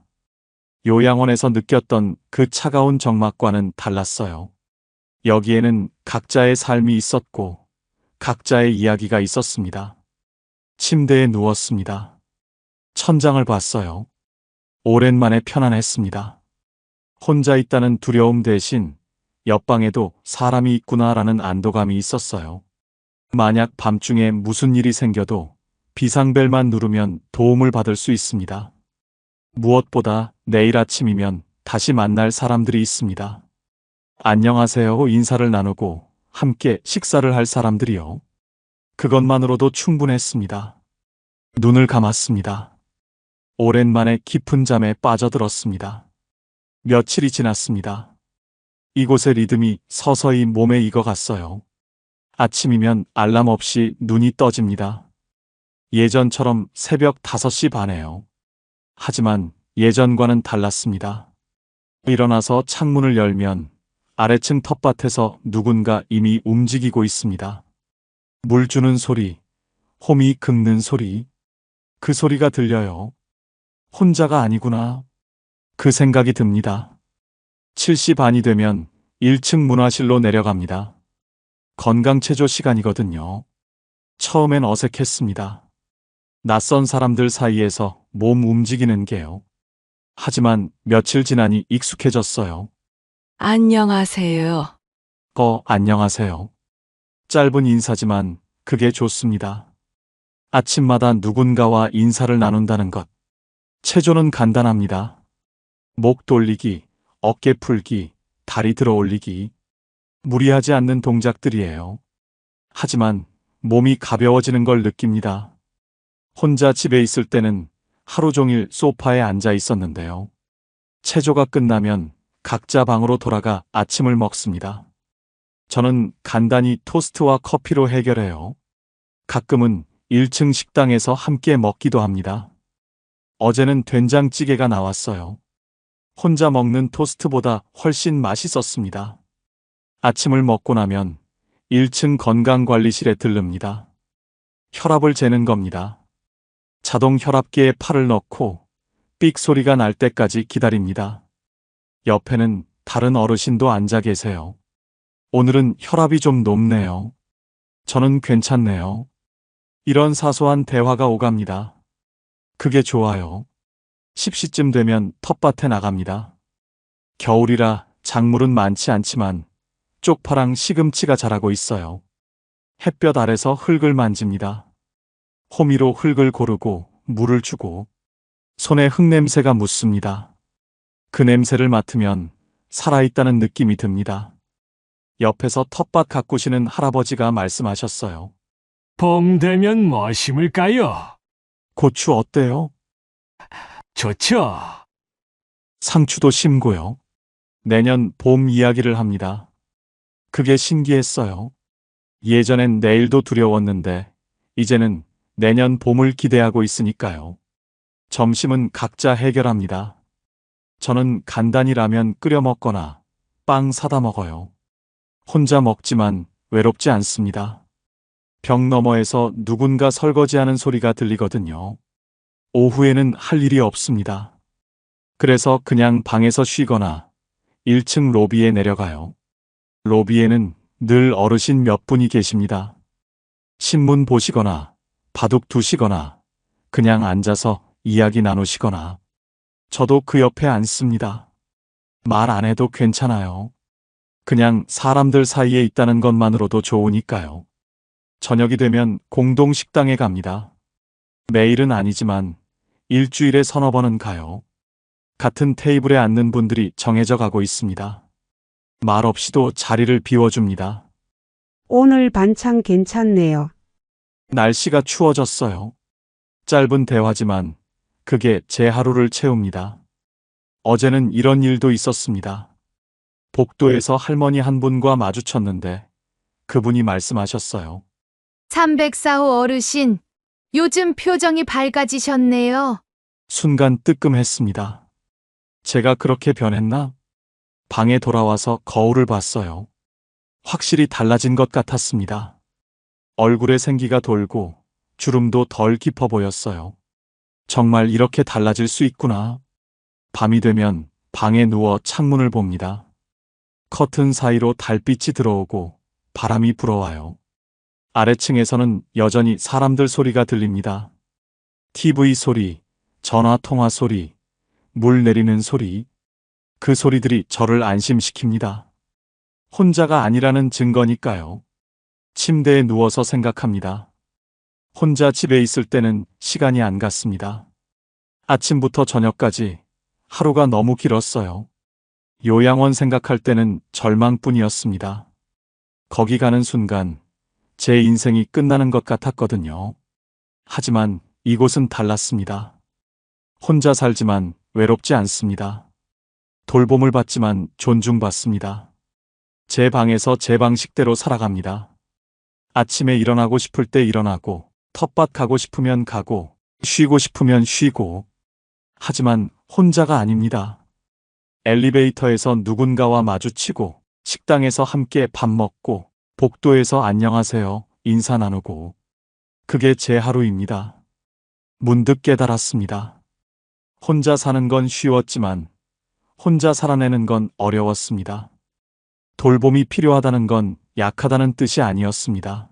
요양원에서 느꼈던 그 차가운 정막과는 달랐어요. 여기에는 각자의 삶이 있었고 각자의 이야기가 있었습니다. 침대에 누웠습니다. 천장을 봤어요. 오랜만에 편안했습니다. 혼자 있다는 두려움 대신 옆방에도 사람이 있구나라는 안도감이 있었어요. 만약 밤중에 무슨 일이 생겨도 비상벨만 누르면 도움을 받을 수 있습니다. 무엇보다 내일 아침이면 다시 만날 사람들이 있습니다. 안녕하세요 인사를 나누고 함께 식사를 할 사람들이요. 그것만으로도 충분했습니다. 눈을 감았습니다. 오랜만에 깊은 잠에 빠져들었습니다. 며칠이 지났습니다. 이곳의 리듬이 서서히 몸에 익어갔어요. 아침이면 알람 없이 눈이 떠집니다. 예전처럼 새벽 5시 반에요. 하지만 예전과는 달랐습니다. 일어나서 창문을 열면 아래층 텃밭에서 누군가 이미 움직이고 있습니다. 물 주는 소리, 홈이 긁는 소리, 그 소리가 들려요. 혼자가 아니구나. 그 생각이 듭니다. 7시 반이 되면 1층 문화실로 내려갑니다. 건강체조 시간이거든요. 처음엔 어색했습니다. 낯선 사람들 사이에서 몸 움직이는 게요. 하지만 며칠 지나니 익숙해졌어요. 안녕하세요. 안녕하세요. 짧은 인사지만 그게 좋습니다. 아침마다 누군가와 인사를 나눈다는 것. 체조는 간단합니다. 목 돌리기, 어깨 풀기, 다리 들어 올리기. 무리하지 않는 동작들이에요. 하지만 몸이 가벼워지는 걸 느낍니다. 혼자 집에 있을 때는 하루 종일 소파에 앉아 있었는데요. 체조가 끝나면 각자 방으로 돌아가 아침을 먹습니다. 저는 간단히 토스트와 커피로 해결해요. 가끔은 1층 식당에서 함께 먹기도 합니다. 어제는 된장찌개가 나왔어요. 혼자 먹는 토스트보다 훨씬 맛있었습니다. 아침을 먹고 나면 1층 건강관리실에 들릅니다. 혈압을 재는 겁니다. 자동 혈압계에 팔을 넣고 삑 소리가 날 때까지 기다립니다. 옆에는 다른 어르신도 앉아 계세요. 오늘은 혈압이 좀 높네요. 저는 괜찮네요. 이런 사소한 대화가 오갑니다. 그게 좋아요. 10시쯤 되면 텃밭에 나갑니다. 겨울이라 작물은 많지 않지만 쪽파랑 시금치가 자라고 있어요. 햇볕 아래서 흙을 만집니다. 호미로 흙을 고르고 물을 주고 손에 흙냄새가 묻습니다. 그 냄새를 맡으면 살아있다는 느낌이 듭니다. 옆에서 텃밭 가꾸시는 할아버지가 말씀하셨어요. 봄 되면 뭐 심을까요? 고추 어때요? 좋죠. 상추도 심고요. 내년 봄 이야기를 합니다. 그게 신기했어요. 예전엔 내일도 두려웠는데 이제는 내년 봄을 기대하고 있으니까요. 점심은 각자 해결합니다. 저는 간단히 라면 끓여 먹거나 빵 사다 먹어요. 혼자 먹지만 외롭지 않습니다. 벽 너머에서 누군가 설거지하는 소리가 들리거든요. 오후에는 할 일이 없습니다. 그래서 그냥 방에서 쉬거나 1층 로비에 내려가요. 로비에는 늘 어르신 몇 분이 계십니다. 신문 보시거나 바둑 두시거나 그냥 앉아서 이야기 나누시거나 저도 그 옆에 앉습니다. 말 안 해도 괜찮아요. 그냥 사람들 사이에 있다는 것만으로도 좋으니까요. 저녁이 되면 공동 식당에 갑니다. 매일은 아니지만 일주일에 서너 번은 가요. 같은 테이블에 앉는 분들이 정해져 가고 있습니다. 말 없이도 자리를 비워줍니다. 오늘 반찬 괜찮네요. 날씨가 추워졌어요. 짧은 대화지만 그게 제 하루를 채웁니다. 어제는 이런 일도 있었습니다. 복도에서 할머니 한 분과 마주쳤는데 그분이 말씀하셨어요. 304호 어르신, 요즘 표정이 밝아지셨네요. 순간 뜨끔했습니다. 제가 그렇게 변했나? 방에 돌아와서 거울을 봤어요. 확실히 달라진 것 같았습니다. 얼굴에 생기가 돌고 주름도 덜 깊어 보였어요. 정말 이렇게 달라질 수 있구나. 밤이 되면 방에 누워 창문을 봅니다. 커튼 사이로 달빛이 들어오고 바람이 불어와요. 아래층에서는 여전히 사람들 소리가 들립니다. TV 소리, 전화 통화 소리, 물 내리는 소리. 그 소리들이 저를 안심시킵니다. 혼자가 아니라는 증거니까요. 침대에 누워서 생각합니다. 혼자 집에 있을 때는 시간이 안 갔습니다. 아침부터 저녁까지 하루가 너무 길었어요. 요양원 생각할 때는 절망뿐이었습니다. 거기 가는 순간 제 인생이 끝나는 것 같았거든요. 하지만 이곳은 달랐습니다. 혼자 살지만 외롭지 않습니다. 돌봄을 받지만 존중받습니다. 제 방에서 제 방식대로 살아갑니다. 아침에 일어나고 싶을 때 일어나고, 텃밭 가고 싶으면 가고, 쉬고 싶으면 쉬고. 하지만 혼자가 아닙니다. 엘리베이터에서 누군가와 마주치고, 식당에서 함께 밥 먹고, 복도에서 안녕하세요 인사 나누고. 그게 제 하루입니다. 문득 깨달았습니다. 혼자 사는 건 쉬웠지만 혼자 살아내는 건 어려웠습니다. 돌봄이 필요하다는 건 약하다는 뜻이 아니었습니다.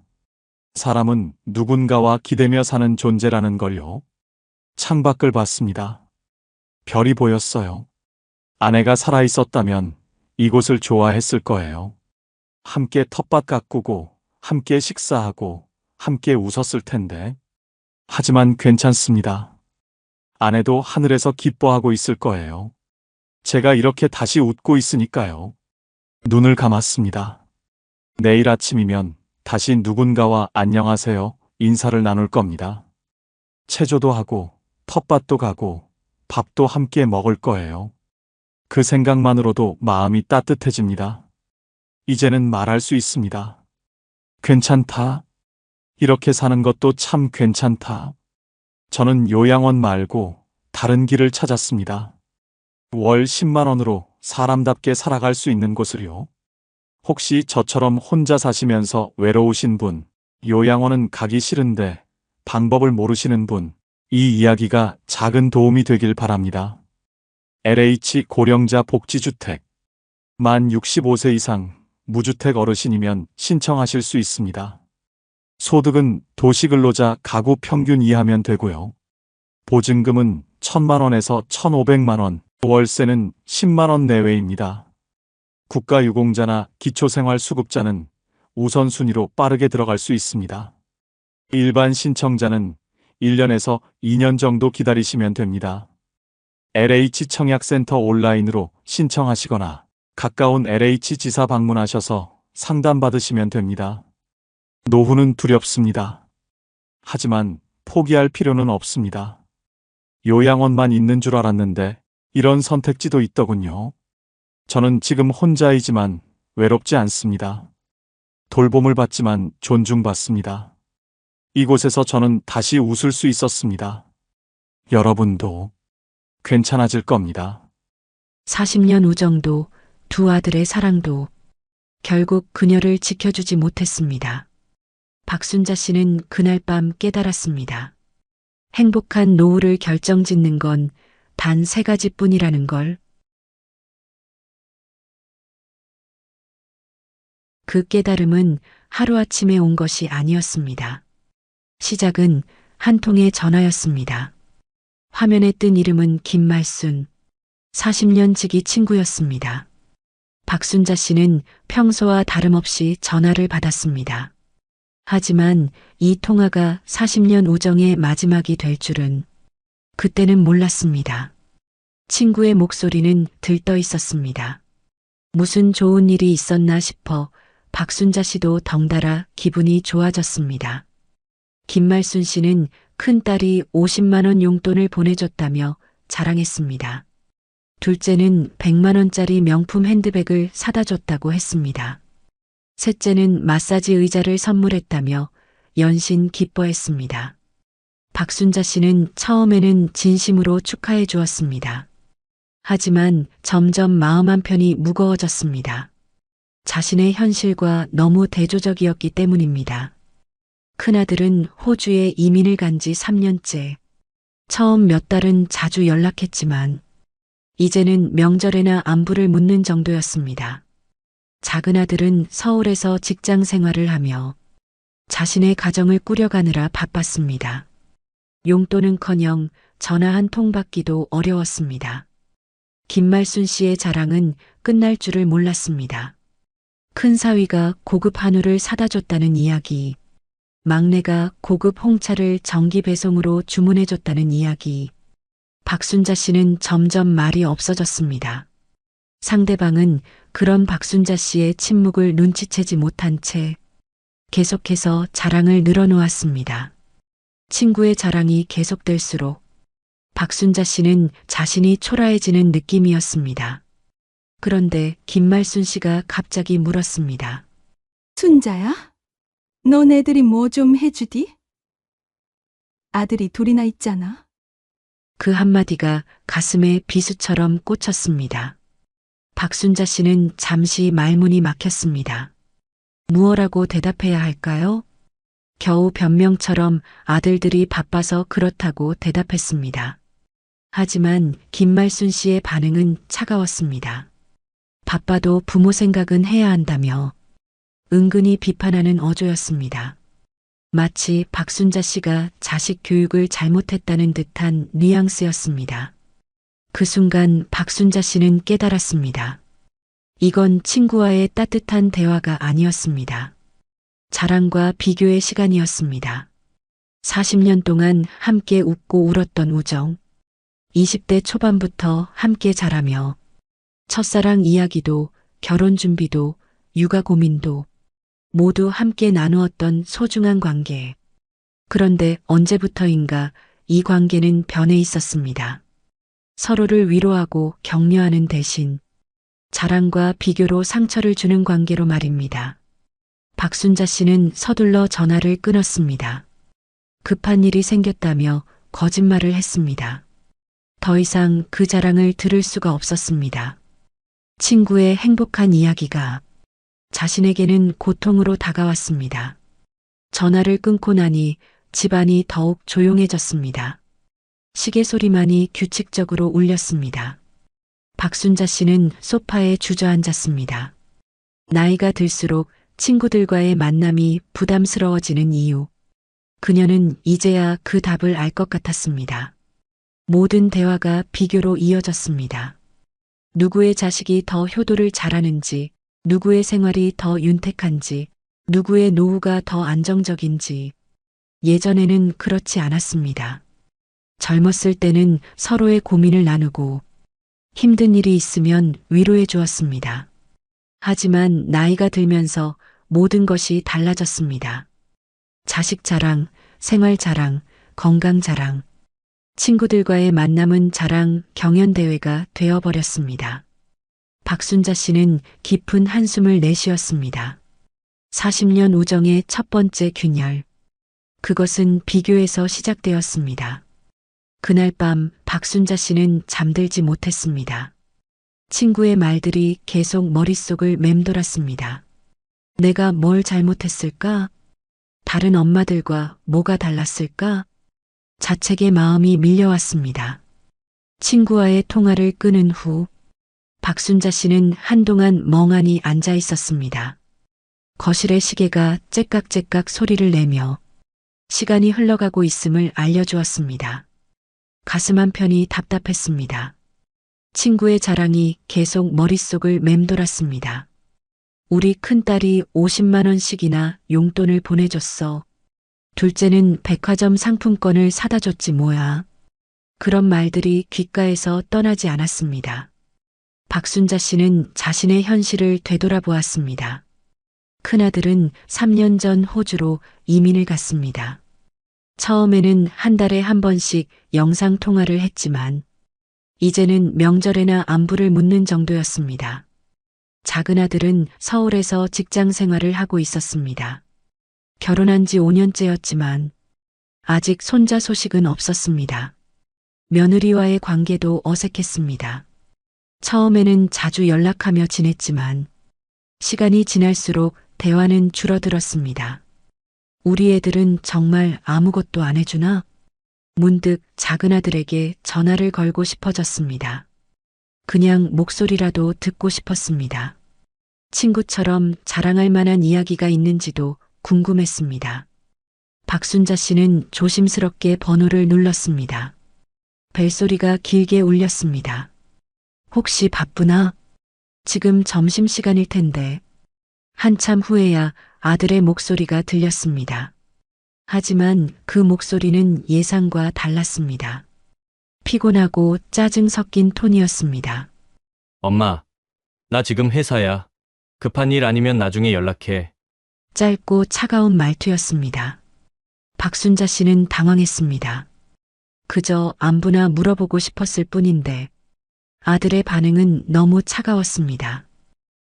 사람은 누군가와 기대며 사는 존재라는 걸요. 창밖을 봤습니다. 별이 보였어요. 아내가 살아있었다면 이곳을 좋아했을 거예요. 함께 텃밭 가꾸고, 함께 식사하고, 함께 웃었을 텐데. 하지만 괜찮습니다. 아내도 하늘에서 기뻐하고 있을 거예요. 제가 이렇게 다시 웃고 있으니까요. 눈을 감았습니다. 내일 아침이면 다시 누군가와 안녕하세요 인사를 나눌 겁니다. 체조도 하고, 텃밭도 가고, 밥도 함께 먹을 거예요. 그 생각만으로도 마음이 따뜻해집니다. 이제는 말할 수 있습니다. 괜찮다. 이렇게 사는 것도 참 괜찮다. 저는 요양원 말고 다른 길을 찾았습니다. 월 10만 원으로 사람답게 살아갈 수 있는 곳을요. 혹시 저처럼 혼자 사시면서 외로우신 분, 요양원은 가기 싫은데 방법을 모르시는 분, 이 이야기가 작은 도움이 되길 바랍니다. LH 고령자 복지주택. 만 65세 이상 무주택 어르신이면 신청하실 수 있습니다. 소득은 도시근로자 가구 평균 이하면 되고요. 보증금은 1,000만 원에서 1,500만 원, 월세는 10만 원 내외입니다. 국가유공자나 기초생활수급자는 우선순위로 빠르게 들어갈 수 있습니다. 일반 신청자는 1년에서 2년 정도 기다리시면 됩니다. LH 청약센터 온라인으로 신청하시거나 가까운 LH 지사 방문하셔서 상담받으시면 됩니다. 노후는 두렵습니다. 하지만 포기할 필요는 없습니다. 요양원만 있는 줄 알았는데 이런 선택지도 있더군요. 저는 지금 혼자이지만 외롭지 않습니다. 돌봄을 받지만 존중받습니다. 이곳에서 저는 다시 웃을 수 있었습니다. 여러분도 괜찮아질 겁니다. 40년 우정도 두 아들의 사랑도 결국 그녀를 지켜주지 못했습니다. 박순자 씨는 그날 밤 깨달았습니다. 행복한 노후를 결정짓는 건 단 3가지뿐이라는 걸. 그 깨달음은 하루아침에 온 것이 아니었습니다. 시작은 한 통의 전화였습니다. 화면에 뜬 이름은 김말순. 40년 지기 친구였습니다. 박순자 씨는 평소와 다름없이 전화를 받았습니다. 하지만 이 통화가 40년 우정의 마지막이 될 줄은 그때는 몰랐습니다. 친구의 목소리는 들떠 있었습니다. 무슨 좋은 일이 있었나 싶어 박순자 씨도 덩달아 기분이 좋아졌습니다. 김말순 씨는 큰딸이 50만 원 용돈을 보내줬다며 자랑했습니다. 둘째는 100만 원짜리 명품 핸드백을 사다 줬다고 했습니다. 셋째는 마사지 의자를 선물했다며 연신 기뻐했습니다. 박순자 씨는 처음에는 진심으로 축하해 주었습니다. 하지만 점점 마음 한편이 무거워졌습니다. 자신의 현실과 너무 대조적이었기 때문입니다. 큰아들은 호주에 이민을 간 지 3년째. 처음 몇 달은 자주 연락했지만 이제는 명절에나 안부를 묻는 정도였습니다. 작은 아들은 서울에서 직장 생활을 하며 자신의 가정을 꾸려가느라 바빴습니다. 용돈은커녕 전화 한 통 받기도 어려웠습니다. 김말순 씨의 자랑은 끝날 줄을 몰랐습니다. 큰 사위가 고급 한우를 사다 줬다는 이야기, 막내가 고급 홍차를 정기 배송으로 주문해 줬다는 이야기. 박순자 씨는 점점 말이 없어졌습니다. 상대방은 그런 박순자 씨의 침묵을 눈치채지 못한 채 계속해서 자랑을 늘어놓았습니다. 친구의 자랑이 계속될수록 박순자 씨는 자신이 초라해지는 느낌이었습니다. 그런데 김말순 씨가 갑자기 물었습니다. 순자야? 너네들이 뭐 좀 해주디? 아들이 둘이나 있잖아. 그 한마디가 가슴에 비수처럼 꽂혔습니다. 박순자 씨는 잠시 말문이 막혔습니다. 무엇라고 대답해야 할까요? 겨우 변명처럼 아들들이 바빠서 그렇다고 대답했습니다. 하지만 김말순 씨의 반응은 차가웠습니다. 바빠도 부모 생각은 해야 한다며 은근히 비판하는 어조였습니다. 마치 박순자 씨가 자식 교육을 잘못했다는 듯한 뉘앙스였습니다. 그 순간 박순자 씨는 깨달았습니다. 이건 친구와의 따뜻한 대화가 아니었습니다. 자랑과 비교의 시간이었습니다. 40년 동안 함께 웃고 울었던 우정, 20대 초반부터 함께 자라며 첫사랑 이야기도 결혼 준비도 육아 고민도 모두 함께 나누었던 소중한 관계. 그런데 언제부터인가 이 관계는 변해 있었습니다. 서로를 위로하고 격려하는 대신 자랑과 비교로 상처를 주는 관계로 말입니다. 박순자 씨는 서둘러 전화를 끊었습니다. 급한 일이 생겼다며 거짓말을 했습니다. 더 이상 그 자랑을 들을 수가 없었습니다. 친구의 행복한 이야기가 자신에게는 고통으로 다가왔습니다. 전화를 끊고 나니 집안이 더욱 조용해졌습니다. 시계 소리만이 규칙적으로 울렸습니다. 박순자 씨는 소파에 주저앉았습니다. 나이가 들수록 친구들과의 만남이 부담스러워지는 이유. 그녀는 이제야 그 답을 알 것 같았습니다. 모든 대화가 비교로 이어졌습니다. 누구의 자식이 더 효도를 잘하는지, 누구의 생활이 더 윤택한지, 누구의 노후가 더 안정적인지. 예전에는 그렇지 않았습니다. 젊었을 때는 서로의 고민을 나누고 힘든 일이 있으면 위로해 주었습니다. 하지만 나이가 들면서 모든 것이 달라졌습니다. 자식 자랑, 생활 자랑, 건강 자랑, 친구들과의 만남은 자랑, 경연대회가 되어버렸습니다. 박순자 씨는 깊은 한숨을 내쉬었습니다. 40년 우정의 첫 번째 균열. 그것은 비교에서 시작되었습니다. 그날 밤 박순자 씨는 잠들지 못했습니다. 친구의 말들이 계속 머릿속을 맴돌았습니다. 내가 뭘 잘못했을까? 다른 엄마들과 뭐가 달랐을까? 자책의 마음이 밀려왔습니다. 친구와의 통화를 끊은 후 박순자 씨는 한동안 멍하니 앉아 있었습니다. 거실의 시계가 째깍째깍 소리를 내며 시간이 흘러가고 있음을 알려주었습니다. 가슴 한편이 답답했습니다. 친구의 자랑이 계속 머릿속을 맴돌았습니다. 우리 큰딸이 50만 원씩이나 용돈을 보내줬어. 둘째는 백화점 상품권을 사다 줬지 뭐야. 그런 말들이 귓가에서 떠나지 않았습니다. 박순자 씨는 자신의 현실을 되돌아보았습니다. 큰아들은 3년 전 호주로 이민을 갔습니다. 처음에는 한 달에 한 번씩 영상통화를 했지만 이제는 명절에나 안부를 묻는 정도였습니다. 작은 아들은 서울에서 직장 생활을 하고 있었습니다. 결혼한 지 5년째였지만 아직 손자 소식은 없었습니다. 며느리와의 관계도 어색했습니다. 처음에는 자주 연락하며 지냈지만 시간이 지날수록 대화는 줄어들었습니다. 우리 애들은 정말 아무것도 안 해주나? 문득 작은 아들에게 전화를 걸고 싶어졌습니다. 그냥 목소리라도 듣고 싶었습니다. 친구처럼 자랑할 만한 이야기가 있는지도 궁금했습니다. 박순자 씨는 조심스럽게 번호를 눌렀습니다. 벨소리가 길게 울렸습니다. 혹시 바쁘나? 지금 점심시간일 텐데. 한참 후에야 아들의 목소리가 들렸습니다. 하지만 그 목소리는 예상과 달랐습니다. 피곤하고 짜증 섞인 톤이었습니다. 엄마, 나 지금 회사야. 급한 일 아니면 나중에 연락해. 짧고 차가운 말투였습니다. 박순자 씨는 당황했습니다. 그저 안부나 물어보고 싶었을 뿐인데 아들의 반응은 너무 차가웠습니다.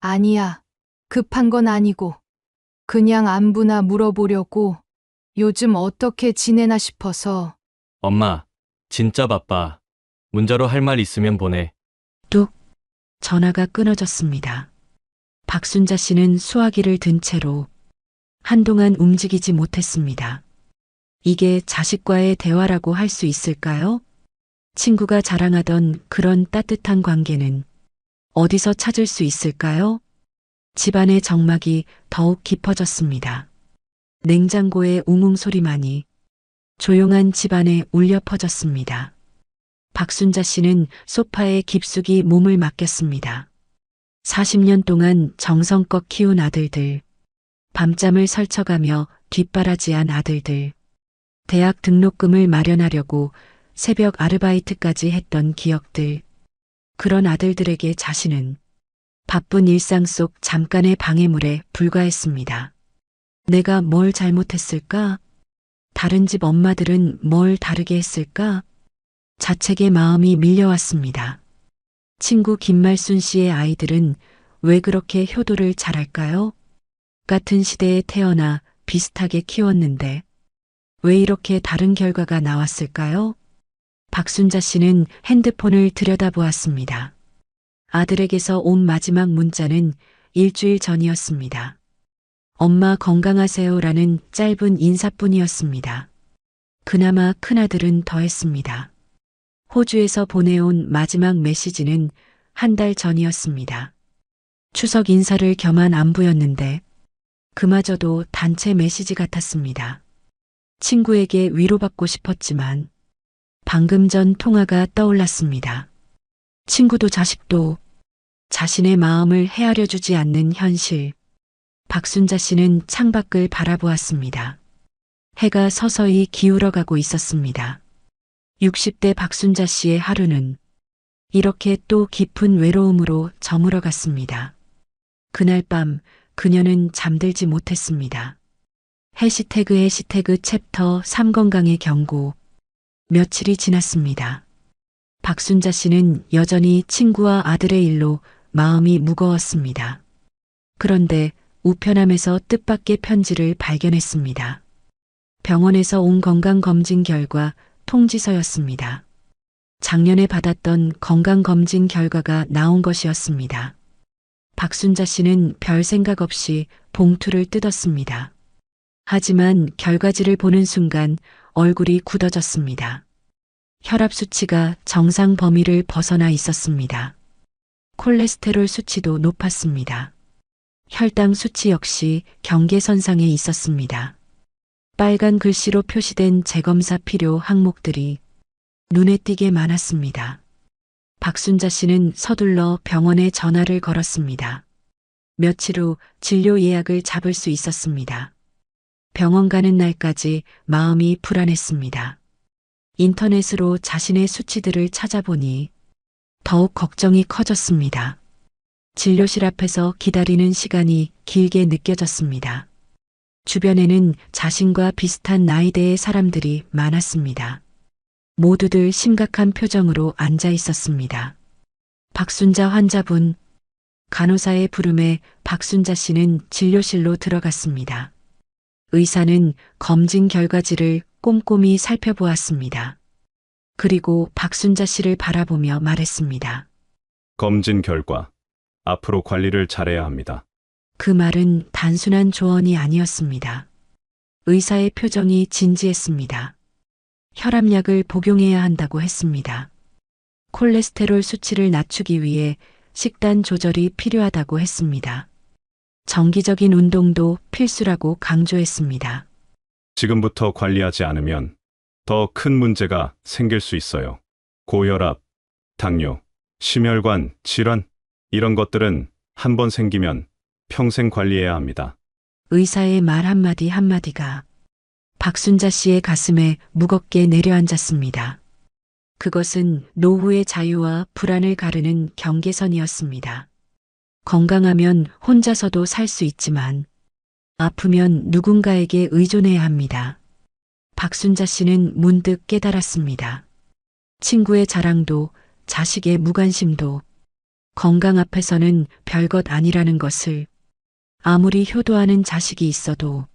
아니야. 급한 건 아니고. 그냥 안부나 물어보려고. 요즘 어떻게 지내나 싶어서. 엄마, 진짜 바빠. 문자로 할 말 있으면 보내. 뚝. 전화가 끊어졌습니다. 박순자 씨는 수화기를 든 채로 한동안 움직이지 못했습니다. 이게 자식과의 대화라고 할 수 있을까요? 친구가 자랑하던 그런 따뜻한 관계는 어디서 찾을 수 있을까요? 집안의 정막이 더욱 깊어졌습니다. 냉장고의 웅웅 소리만이 조용한 집안에 울려 퍼졌습니다. 박순자 씨는 소파에 깊숙이 몸을 맡겼습니다. 40년 동안 정성껏 키운 아들들, 밤잠을 설쳐가며 뒷바라지한 아들들, 대학 등록금을 마련하려고 새벽 아르바이트까지 했던 기억들, 그런 아들들에게 자신은 바쁜 일상 속 잠깐의 방해물에 불과했습니다. 내가 뭘 잘못했을까? 다른 집 엄마들은 뭘 다르게 했을까? 자책의 마음이 밀려왔습니다. 친구 김말순 씨의 아이들은 왜 그렇게 효도를 잘할까요? 같은 시대에 태어나 비슷하게 키웠는데 왜 이렇게 다른 결과가 나왔을까요? 박순자 씨는 핸드폰을 들여다보았습니다. 아들에게서 온 마지막 문자는 일주일 전이었습니다. 엄마 건강하세요라는 짧은 인사뿐이었습니다. 그나마 큰아들은 더했습니다. 호주에서 보내온 마지막 메시지는 한 달 전이었습니다. 추석 인사를 겸한 안부였는데 그마저도 단체 메시지 같았습니다. 친구에게 위로받고 싶었지만 방금 전 통화가 떠올랐습니다. 친구도 자식도 자신의 마음을 헤아려 주지 않는 현실. 박순자 씨는 창밖을 바라보았습니다. 해가 서서히 기울어가고 있었습니다. 60대 박순자 씨의 하루는 이렇게 또 깊은 외로움으로 저물어 갔습니다. 그날 밤 그녀는 잠들지 못했습니다. 해시태그 챕터 3 건강의 경고. 며칠이 지났습니다. 박순자 씨는 여전히 친구와 아들의 일로 마음이 무거웠습니다. 그런데 우편함에서 뜻밖의 편지를 발견했습니다. 병원에서 온 건강검진 결과 통지서였습니다. 작년에 받았던 건강검진 결과가 나온 것이었습니다. 박순자 씨는 별 생각 없이 봉투를 뜯었습니다. 하지만 결과지를 보는 순간 얼굴이 굳어졌습니다. 혈압 수치가 정상 범위를 벗어나 있었습니다. 콜레스테롤 수치도 높았습니다. 혈당 수치 역시 경계선상에 있었습니다. 빨간 글씨로 표시된 재검사 필요 항목들이 눈에 띄게 많았습니다. 박순자 씨는 서둘러 병원에 전화를 걸었습니다. 며칠 후 진료 예약을 잡을 수 있었습니다. 병원 가는 날까지 마음이 불안했습니다. 인터넷으로 자신의 수치들을 찾아보니 더욱 걱정이 커졌습니다. 진료실 앞에서 기다리는 시간이 길게 느껴졌습니다. 주변에는 자신과 비슷한 나이대의 사람들이 많았습니다. 모두들 심각한 표정으로 앉아 있었습니다. 박순자 환자분, 간호사의 부름에 박순자 씨는 진료실로 들어갔습니다. 의사는 검진 결과지를 꼼꼼히 살펴보았습니다. 그리고 박순자 씨를 바라보며 말했습니다. 검진 결과, 앞으로 관리를 잘해야 합니다. 그 말은 단순한 조언이 아니었습니다. 의사의 표정이 진지했습니다. 혈압약을 복용해야 한다고 했습니다. 콜레스테롤 수치를 낮추기 위해 식단 조절이 필요하다고 했습니다. 정기적인 운동도 필수라고 강조했습니다. 지금부터 관리하지 않으면 더 큰 문제가 생길 수 있어요. 고혈압, 당뇨, 심혈관 질환, 이런 것들은 한 번 생기면 평생 관리해야 합니다. 의사의 말 한마디 한마디가 박순자 씨의 가슴에 무겁게 내려앉았습니다. 그것은 노후의 자유와 불안을 가르는 경계선이었습니다. 건강하면 혼자서도 살 수 있지만 아프면 누군가에게 의존해야 합니다. 박순자 씨는 문득 깨달았습니다. 친구의 자랑도 자식의 무관심도 건강 앞에서는 별것 아니라는 것을. 아무리 효도하는 자식이 있어도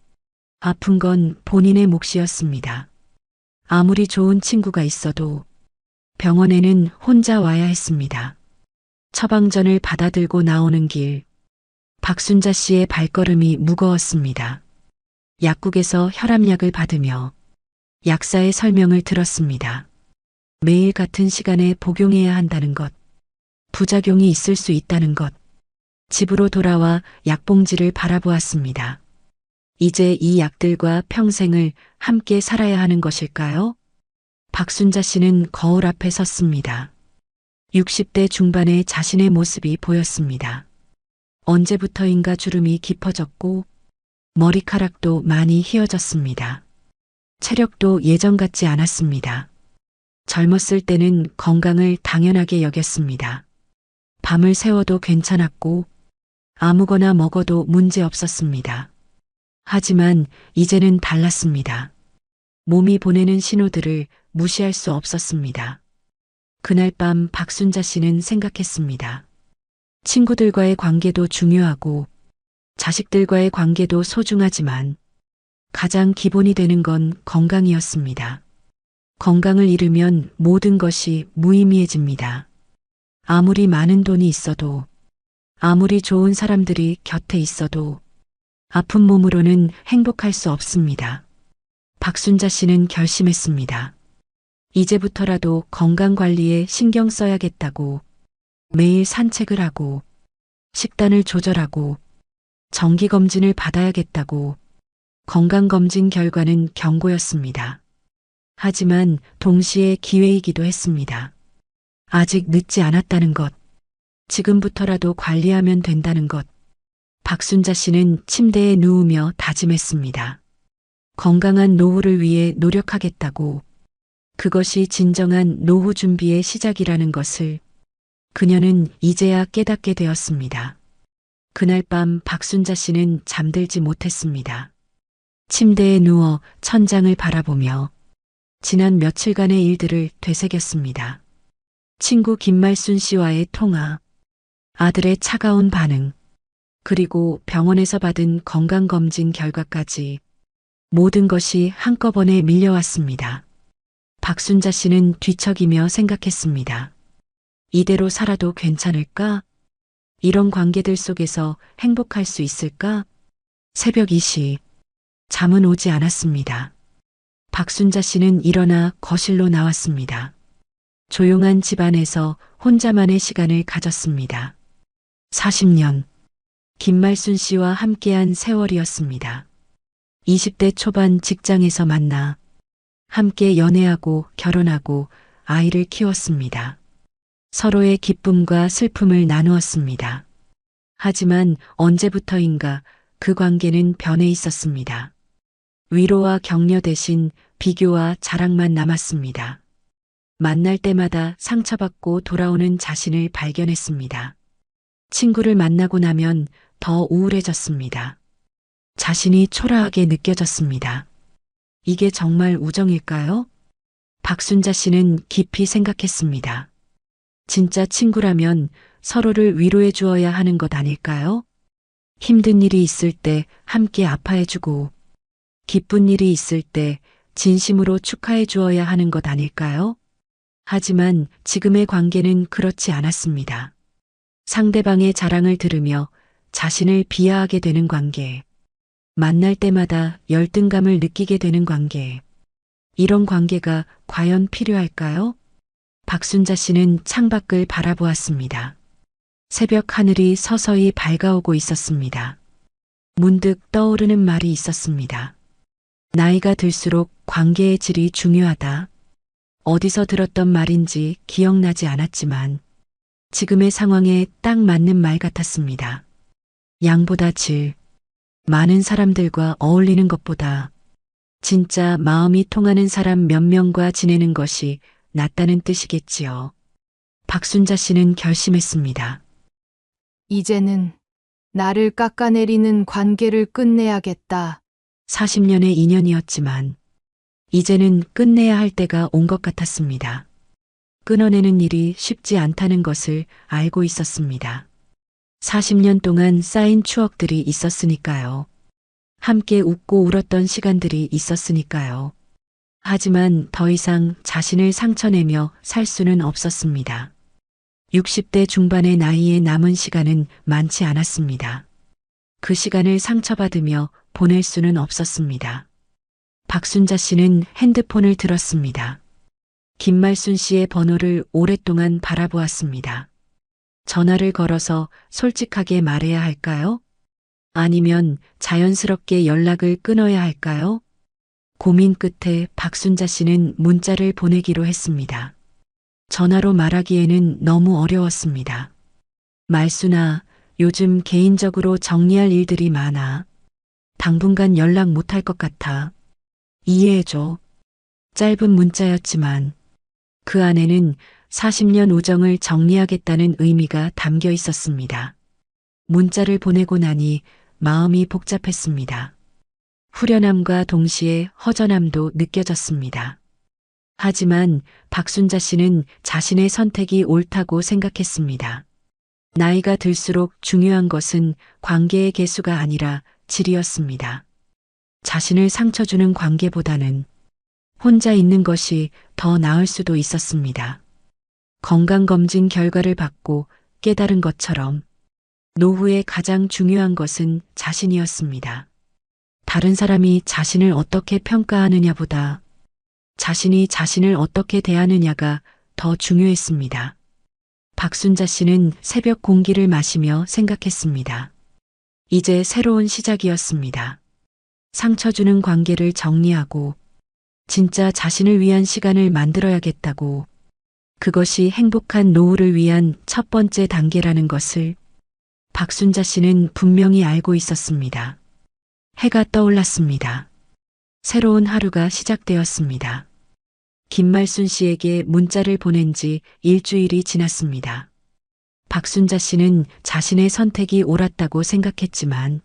아픈 건 본인의 몫이었습니다. 아무리 좋은 친구가 있어도 병원에는 혼자 와야 했습니다. 처방전을 받아들고 나오는 길, 박순자 씨의 발걸음이 무거웠습니다. 약국에서 혈압약을 받으며 약사의 설명을 들었습니다. 매일 같은 시간에 복용해야 한다는 것, 부작용이 있을 수 있다는 것. 집으로 돌아와 약봉지를 바라보았습니다. 이제 이 약들과 평생을 함께 살아야 하는 것일까요? 박순자 씨는 거울 앞에 섰습니다. 60대 중반의 자신의 모습이 보였습니다. 언제부터인가 주름이 깊어졌고 머리카락도 많이 휘어졌습니다. 체력도 예전 같지 않았습니다. 젊었을 때는 건강을 당연하게 여겼습니다. 밤을 새워도 괜찮았고 아무거나 먹어도 문제 없었습니다. 하지만 이제는 달랐습니다. 몸이 보내는 신호들을 무시할 수 없었습니다. 그날 밤 박순자 씨는 생각했습니다. 친구들과의 관계도 중요하고 자식들과의 관계도 소중하지만 가장 기본이 되는 건 건강이었습니다. 건강을 잃으면 모든 것이 무의미해집니다. 아무리 많은 돈이 있어도, 아무리 좋은 사람들이 곁에 있어도 아픈 몸으로는 행복할 수 없습니다. 박순자 씨는 결심했습니다. 이제부터라도 건강 관리에 신경 써야겠다고. 매일 산책을 하고 식단을 조절하고 정기검진을 받아야겠다고. 건강검진 결과는 경고였습니다. 하지만 동시에 기회이기도 했습니다. 아직 늦지 않았다는 것, 지금부터라도 관리하면 된다는 것. 박순자 씨는 침대에 누우며 다짐했습니다. 건강한 노후를 위해 노력하겠다고. 그것이 진정한 노후 준비의 시작이라는 것을 그녀는 이제야 깨닫게 되었습니다. 그날 밤 박순자 씨는 잠들지 못했습니다. 침대에 누워 천장을 바라보며 지난 며칠간의 일들을 되새겼습니다. 친구 김말순 씨와의 통화, 아들의 차가운 반응, 그리고 병원에서 받은 건강검진 결과까지 모든 것이 한꺼번에 밀려왔습니다. 박순자 씨는 뒤척이며 생각했습니다. 이대로 살아도 괜찮을까? 이런 관계들 속에서 행복할 수 있을까? 새벽 2시, 잠은 오지 않았습니다. 박순자 씨는 일어나 거실로 나왔습니다. 조용한 집안에서 혼자만의 시간을 가졌습니다. 40년, 김말순 씨와 함께한 세월이었습니다. 20대 초반 직장에서 만나 함께 연애하고 결혼하고 아이를 키웠습니다. 서로의 기쁨과 슬픔을 나누었습니다. 하지만 언제부터인가 그 관계는 변해 있었습니다. 위로와 격려 대신 비교와 자랑만 남았습니다. 만날 때마다 상처받고 돌아오는 자신을 발견했습니다. 친구를 만나고 나면 더 우울해졌습니다. 자신이 초라하게 느껴졌습니다. 이게 정말 우정일까요? 박순자 씨는 깊이 생각했습니다. 진짜 친구라면 서로를 위로해 주어야 하는 것 아닐까요? 힘든 일이 있을 때 함께 아파해주고, 기쁜 일이 있을 때 진심으로 축하해 주어야 하는 것 아닐까요? 하지만 지금의 관계는 그렇지 않았습니다. 상대방의 자랑을 들으며 자신을 비하하게 되는 관계, 만날 때마다 열등감을 느끼게 되는 관계, 이런 관계가 과연 필요할까요? 박순자 씨는 창밖을 바라보았습니다. 새벽 하늘이 서서히 밝아오고 있었습니다. 문득 떠오르는 말이 있었습니다. 나이가 들수록 관계의 질이 중요하다. 어디서 들었던 말인지 기억나지 않았지만 지금의 상황에 딱 맞는 말 같았습니다. 양보다 질. 많은 사람들과 어울리는 것보다 진짜 마음이 통하는 사람 몇 명과 지내는 것이 낫다는 뜻이겠지요. 박순자 씨는 결심했습니다. 이제는 나를 깎아내리는 관계를 끝내야겠다. 40년의 인연이었지만 이제는 끝내야 할 때가 온 것 같았습니다. 끊어내는 일이 쉽지 않다는 것을 알고 있었습니다. 40년 동안 쌓인 추억들이 있었으니까요. 함께 웃고 울었던 시간들이 있었으니까요. 하지만 더 이상 자신을 상처내며 살 수는 없었습니다. 60대 중반의 나이에 남은 시간은 많지 않았습니다. 그 시간을 상처받으며 보낼 수는 없었습니다. 박순자 씨는 핸드폰을 들었습니다. 김말순 씨의 번호를 오랫동안 바라보았습니다. 전화를 걸어서 솔직하게 말해야 할까요? 아니면 자연스럽게 연락을 끊어야 할까요? 고민 끝에 박순자 씨는 문자를 보내기로 했습니다. 전화로 말하기에는 너무 어려웠습니다. 말순아, 요즘 개인적으로 정리할 일들이 많아. 당분간 연락 못할 것 같아. 이해해줘. 짧은 문자였지만 그 안에는 40년 우정을 정리하겠다는 의미가 담겨 있었습니다. 문자를 보내고 나니 마음이 복잡했습니다. 후련함과 동시에 허전함도 느껴졌습니다. 하지만 박순자 씨는 자신의 선택이 옳다고 생각했습니다. 나이가 들수록 중요한 것은 관계의 개수가 아니라 질이었습니다. 자신을 상처 주는 관계보다는 혼자 있는 것이 더 나을 수도 있었습니다. 건강검진 결과를 받고 깨달은 것처럼 노후에 가장 중요한 것은 자신이었습니다. 다른 사람이 자신을 어떻게 평가하느냐보다 자신이 자신을 어떻게 대하느냐가 더 중요했습니다. 박순자 씨는 새벽 공기를 마시며 생각했습니다. 이제 새로운 시작이었습니다. 상처 주는 관계를 정리하고 진짜 자신을 위한 시간을 만들어야겠다고, 그것이 행복한 노후를 위한 첫 번째 단계라는 것을 박순자 씨는 분명히 알고 있었습니다. 해가 떠올랐습니다. 새로운 하루가 시작되었습니다. 김말순 씨에게 문자를 보낸 지 일주일이 지났습니다. 박순자 씨는 자신의 선택이 옳았다고 생각했지만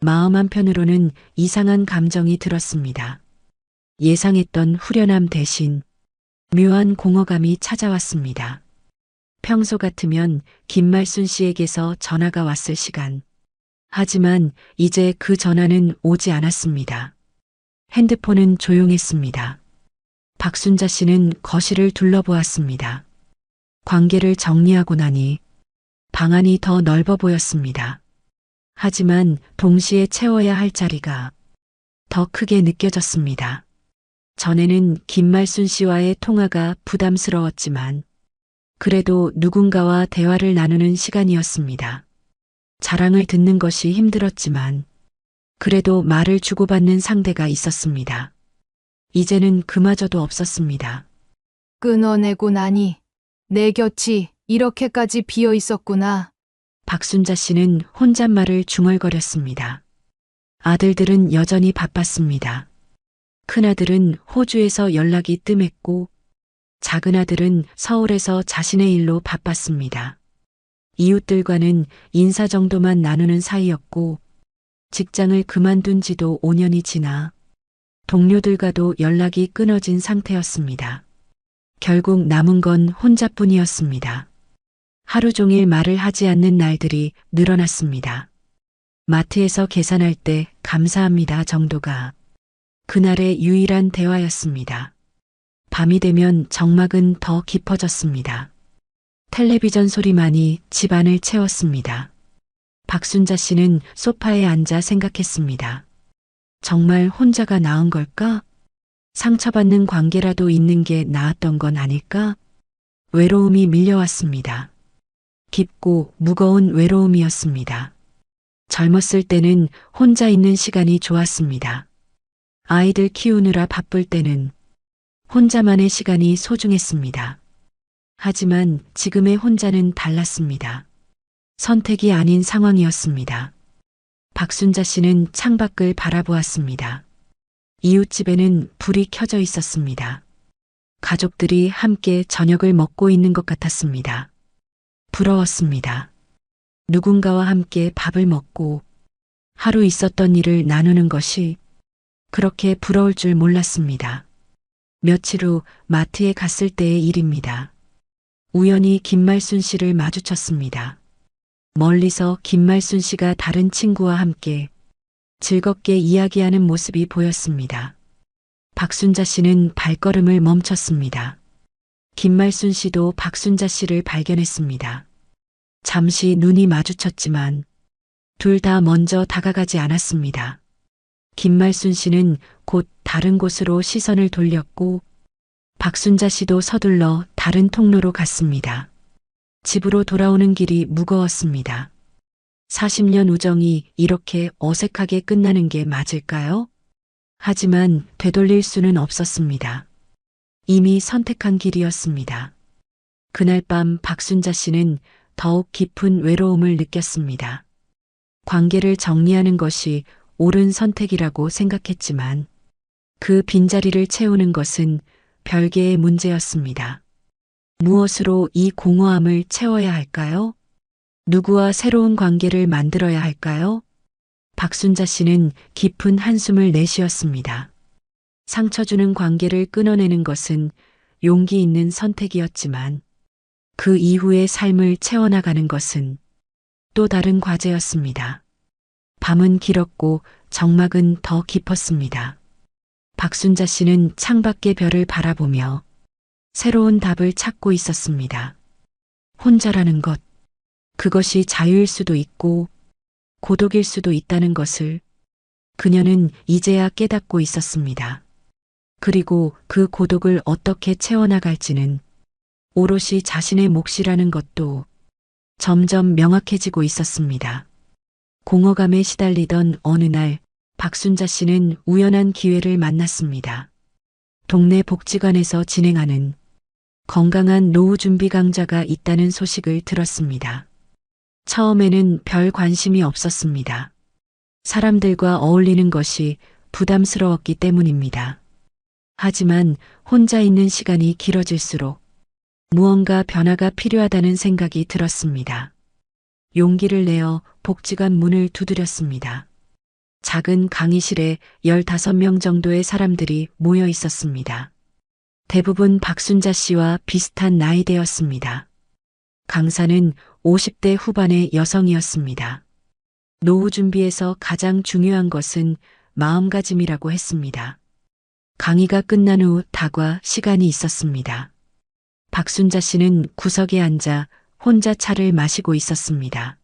마음 한편으로는 이상한 감정이 들었습니다. 예상했던 후련함 대신 묘한 공허감이 찾아왔습니다. 평소 같으면 김말순 씨에게서 전화가 왔을 시간. 하지만 이제 그 전화는 오지 않았습니다. 핸드폰은 조용했습니다. 박순자 씨는 거실을 둘러보았습니다. 관계를 정리하고 나니 방안이 더 넓어 보였습니다. 하지만 동시에 채워야 할 자리가 더 크게 느껴졌습니다. 전에는 김말순 씨와의 통화가 부담스러웠지만 그래도 누군가와 대화를 나누는 시간이었습니다. 자랑을 듣는 것이 힘들었지만 그래도 말을 주고받는 상대가 있었습니다. 이제는 그마저도 없었습니다. 끊어내고 나니 내 곁이 이렇게까지 비어 있었구나. 박순자 씨는 혼잣말을 중얼거렸습니다. 아들들은 여전히 바빴습니다. 큰아들은 호주에서 연락이 뜸했고 작은아들은 서울에서 자신의 일로 바빴습니다. 이웃들과는 인사 정도만 나누는 사이였고 직장을 그만둔 지도 5년이 지나 동료들과도 연락이 끊어진 상태였습니다. 결국 남은 건 혼자뿐이었습니다. 하루 종일 말을 하지 않는 날들이 늘어났습니다. 마트에서 계산할 때 감사합니다 정도가 그날의 유일한 대화였습니다. 밤이 되면 정막은 더 깊어졌습니다. 텔레비전 소리만이 집안을 채웠습니다. 박순자 씨는 소파에 앉아 생각했습니다. 정말 혼자가 나은 걸까? 상처받는 관계라도 있는 게 나았던 건 아닐까? 외로움이 밀려왔습니다. 깊고 무거운 외로움이었습니다. 젊었을 때는 혼자 있는 시간이 좋았습니다. 아이들 키우느라 바쁠 때는 혼자만의 시간이 소중했습니다. 하지만 지금의 혼자는 달랐습니다. 선택이 아닌 상황이었습니다. 박순자 씨는 창밖을 바라보았습니다. 이웃집에는 불이 켜져 있었습니다. 가족들이 함께 저녁을 먹고 있는 것 같았습니다. 부러웠습니다. 누군가와 함께 밥을 먹고 하루 있었던 일을 나누는 것이 그렇게 부러울 줄 몰랐습니다. 며칠 후 마트에 갔을 때의 일입니다. 우연히 김말순 씨를 마주쳤습니다. 멀리서 김말순 씨가 다른 친구와 함께 즐겁게 이야기하는 모습이 보였습니다. 박순자 씨는 발걸음을 멈췄습니다. 김말순 씨도 박순자 씨를 발견했습니다. 잠시 눈이 마주쳤지만 둘 다 먼저 다가가지 않았습니다. 김말순 씨는 곧 다른 곳으로 시선을 돌렸고 박순자 씨도 서둘러 다른 통로로 갔습니다. 집으로 돌아오는 길이 무거웠습니다. 40년 우정이 이렇게 어색하게 끝나는 게 맞을까요? 하지만 되돌릴 수는 없었습니다. 이미 선택한 길이었습니다. 그날 밤 박순자 씨는 더욱 깊은 외로움을 느꼈습니다. 관계를 정리하는 것이 옳은 선택이라고 생각했지만 그 빈자리를 채우는 것은 별개의 문제였습니다. 무엇으로 이 공허함을 채워야 할까요? 누구와 새로운 관계를 만들어야 할까요? 박순자 씨는 깊은 한숨을 내쉬었습니다. 상처 주는 관계를 끊어내는 것은 용기 있는 선택이었지만 그 이후의 삶을 채워나가는 것은 또 다른 과제였습니다. 밤은 길었고 정막은 더 깊었습니다. 박순자 씨는 창밖의 별을 바라보며 새로운 답을 찾고 있었습니다. 혼자라는 것, 그것이 자유일 수도 있고 고독일 수도 있다는 것을 그녀는 이제야 깨닫고 있었습니다. 그리고 그 고독을 어떻게 채워나갈지는 오롯이 자신의 몫이라는 것도 점점 명확해지고 있었습니다. 공허감에 시달리던 어느 날 박순자 씨는 우연한 기회를 만났습니다. 동네 복지관에서 진행하는 건강한 노후 준비 강좌가 있다는 소식을 들었습니다. 처음에는 별 관심이 없었습니다. 사람들과 어울리는 것이 부담스러웠기 때문입니다. 하지만 혼자 있는 시간이 길어질수록 무언가 변화가 필요하다는 생각이 들었습니다. 용기를 내어 복지관 문을 두드렸습니다. 작은 강의실에 15명 정도의 사람들이 모여 있었습니다. 대부분 박순자 씨와 비슷한 나이대였습니다. 강사는 50대 후반의 여성이었습니다. 노후 준비에서 가장 중요한 것은 마음가짐이라고 했습니다. 강의가 끝난 후 다과 시간이 있었습니다. 박순자 씨는 구석에 앉아 혼자 차를 마시고 있었습니다.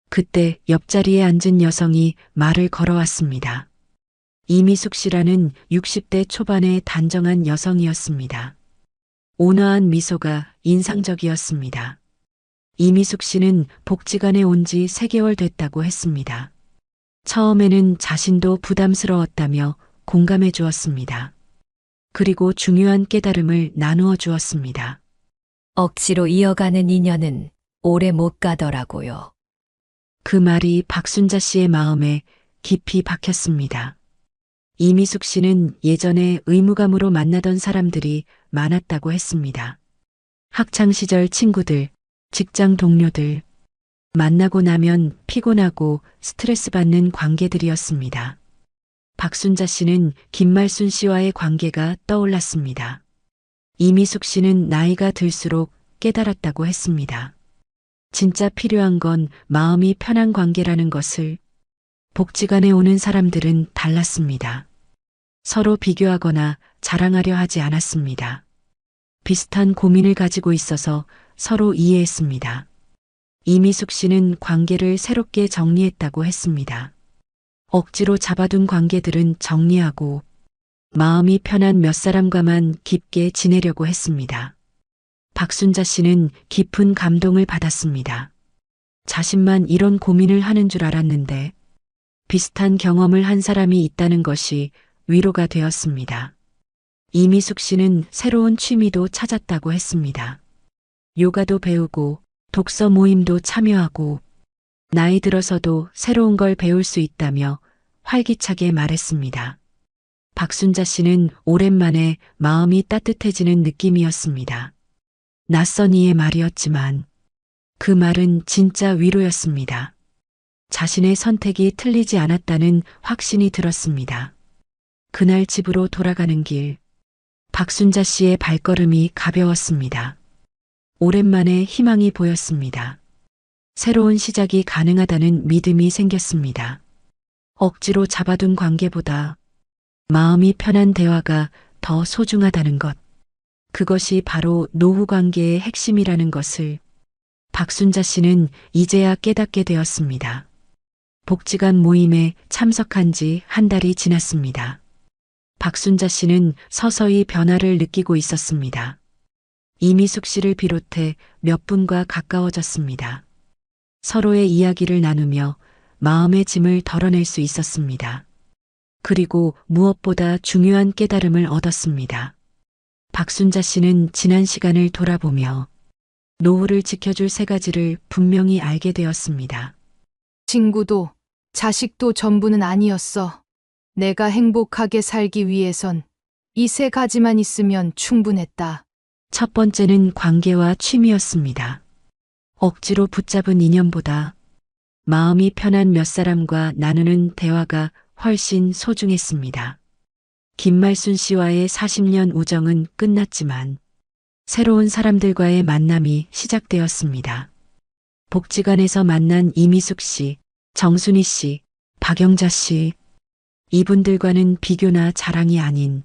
그때 옆자리에 앉은 여성이 말을 걸어왔습니다. 이미숙 씨라는 60대 초반의 단정한 여성이었습니다. 온화한 미소가 인상적이었습니다. 이미숙 씨는 복지관에 온 지 3개월 됐다고 했습니다. 처음에는 자신도 부담스러웠다며 공감해 주었습니다. 그리고 중요한 깨달음을 나누어 주었습니다. 억지로 이어가는 인연은 오래 못 가더라고요. 그 말이 박순자 씨의 마음에 깊이 박혔습니다. 이미숙 씨는 예전에 의무감으로 만나던 사람들이 많았다고 했습니다. 학창시절 친구들, 직장 동료들, 만나고 나면 피곤하고 스트레스 받는 관계들이었습니다. 박순자 씨는 김말순 씨와의 관계가 떠올랐습니다. 이미숙 씨는 나이가 들수록 깨달았다고 했습니다. 진짜 필요한 건 마음이 편한 관계라는 것을. 복지관에 오는 사람들은 달랐습니다. 서로 비교하거나 자랑하려 하지 않았습니다. 비슷한 고민을 가지고 있어서 서로 이해했습니다. 이미숙 씨는 관계를 새롭게 정리했다고 했습니다. 억지로 잡아둔 관계들은 정리하고 마음이 편한 몇 사람과만 깊게 지내려고 했습니다. 박순자 씨는 깊은 감동을 받았습니다. 자신만 이런 고민을 하는 줄 알았는데 비슷한 경험을 한 사람이 있다는 것이 위로가 되었습니다. 이미숙 씨는 새로운 취미도 찾았다고 했습니다. 요가도 배우고 독서 모임도 참여하고 나이 들어서도 새로운 걸 배울 수 있다며 활기차게 말했습니다. 박순자 씨는 오랜만에 마음이 따뜻해지는 느낌이었습니다. 낯선 이의 말이었지만 그 말은 진짜 위로였습니다. 자신의 선택이 틀리지 않았다는 확신이 들었습니다. 그날 집으로 돌아가는 길, 박순자 씨의 발걸음이 가벼웠습니다. 오랜만에 희망이 보였습니다. 새로운 시작이 가능하다는 믿음이 생겼습니다. 억지로 잡아둔 관계보다 마음이 편한 대화가 더 소중하다는 것. 그것이 바로 노후 관계의 핵심이라는 것을 박순자 씨는 이제야 깨닫게 되었습니다. 복지관 모임에 참석한 지 한 달이 지났습니다. 박순자 씨는 서서히 변화를 느끼고 있었습니다. 이미숙 씨를 비롯해 몇 분과 가까워졌습니다. 서로의 이야기를 나누며 마음의 짐을 덜어낼 수 있었습니다. 그리고 무엇보다 중요한 깨달음을 얻었습니다. 박순자 씨는 지난 시간을 돌아보며 노후를 지켜줄 세 가지를 분명히 알게 되었습니다. 친구도 자식도 전부는 아니었어. 내가 행복하게 살기 위해선 이 세 가지만 있으면 충분했다. 첫 번째는 관계와 취미였습니다. 억지로 붙잡은 인연보다 마음이 편한 몇 사람과 나누는 대화가 훨씬 소중했습니다. 김말순 씨와의 40년 우정은 끝났지만 새로운 사람들과의 만남이 시작되었습니다. 복지관에서 만난 이미숙 씨, 정순희 씨, 박영자 씨, 이분들과는 비교나 자랑이 아닌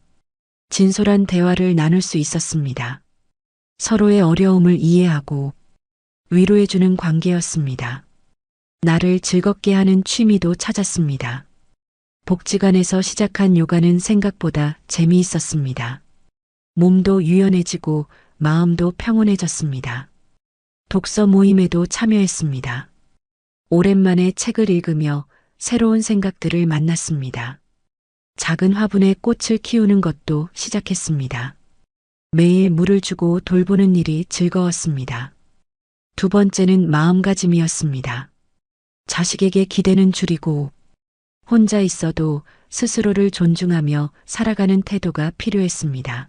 진솔한 대화를 나눌 수 있었습니다. 서로의 어려움을 이해하고 위로해주는 관계였습니다. 나를 즐겁게 하는 취미도 찾았습니다. 복지관에서 시작한 요가는 생각보다 재미있었습니다. 몸도 유연해지고 마음도 평온해졌습니다. 독서 모임에도 참여했습니다. 오랜만에 책을 읽으며 새로운 생각들을 만났습니다. 작은 화분에 꽃을 키우는 것도 시작했습니다. 매일 물을 주고 돌보는 일이 즐거웠습니다. 두 번째는 마음가짐이었습니다. 자식에게 기대는 줄이고 혼자 있어도 스스로를 존중하며 살아가는 태도가 필요했습니다.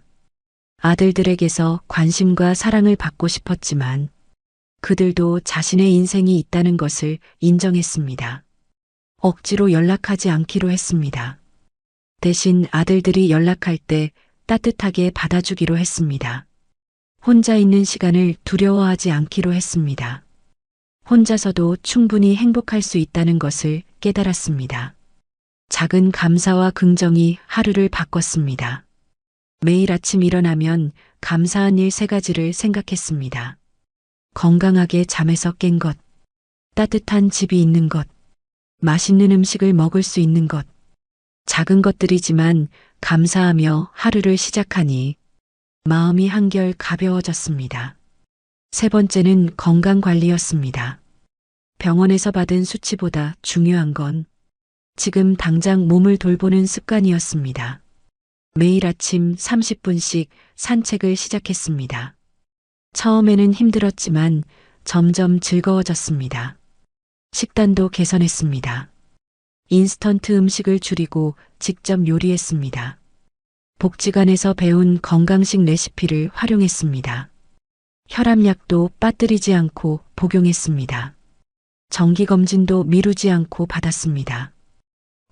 아들들에게서 관심과 사랑을 받고 싶었지만 그들도 자신의 인생이 있다는 것을 인정했습니다. 억지로 연락하지 않기로 했습니다. 대신 아들들이 연락할 때 따뜻하게 받아주기로 했습니다. 혼자 있는 시간을 두려워하지 않기로 했습니다. 혼자서도 충분히 행복할 수 있다는 것을 깨달았습니다. 작은 감사와 긍정이 하루를 바꿨습니다. 매일 아침 일어나면 감사한 일 3가지를 생각했습니다. 건강하게 잠에서 깬 것, 따뜻한 집이 있는 것, 맛있는 음식을 먹을 수 있는 것. 작은 것들이지만 감사하며 하루를 시작하니 마음이 한결 가벼워졌습니다. 세 번째는 건강관리였습니다. 병원에서 받은 수치보다 중요한 건 지금 당장 몸을 돌보는 습관이었습니다. 매일 아침 30분씩 산책을 시작했습니다. 처음에는 힘들었지만 점점 즐거워졌습니다. 식단도 개선했습니다. 인스턴트 음식을 줄이고 직접 요리했습니다. 복지관에서 배운 건강식 레시피를 활용했습니다. 혈압약도 빠뜨리지 않고 복용했습니다. 정기검진도 미루지 않고 받았습니다.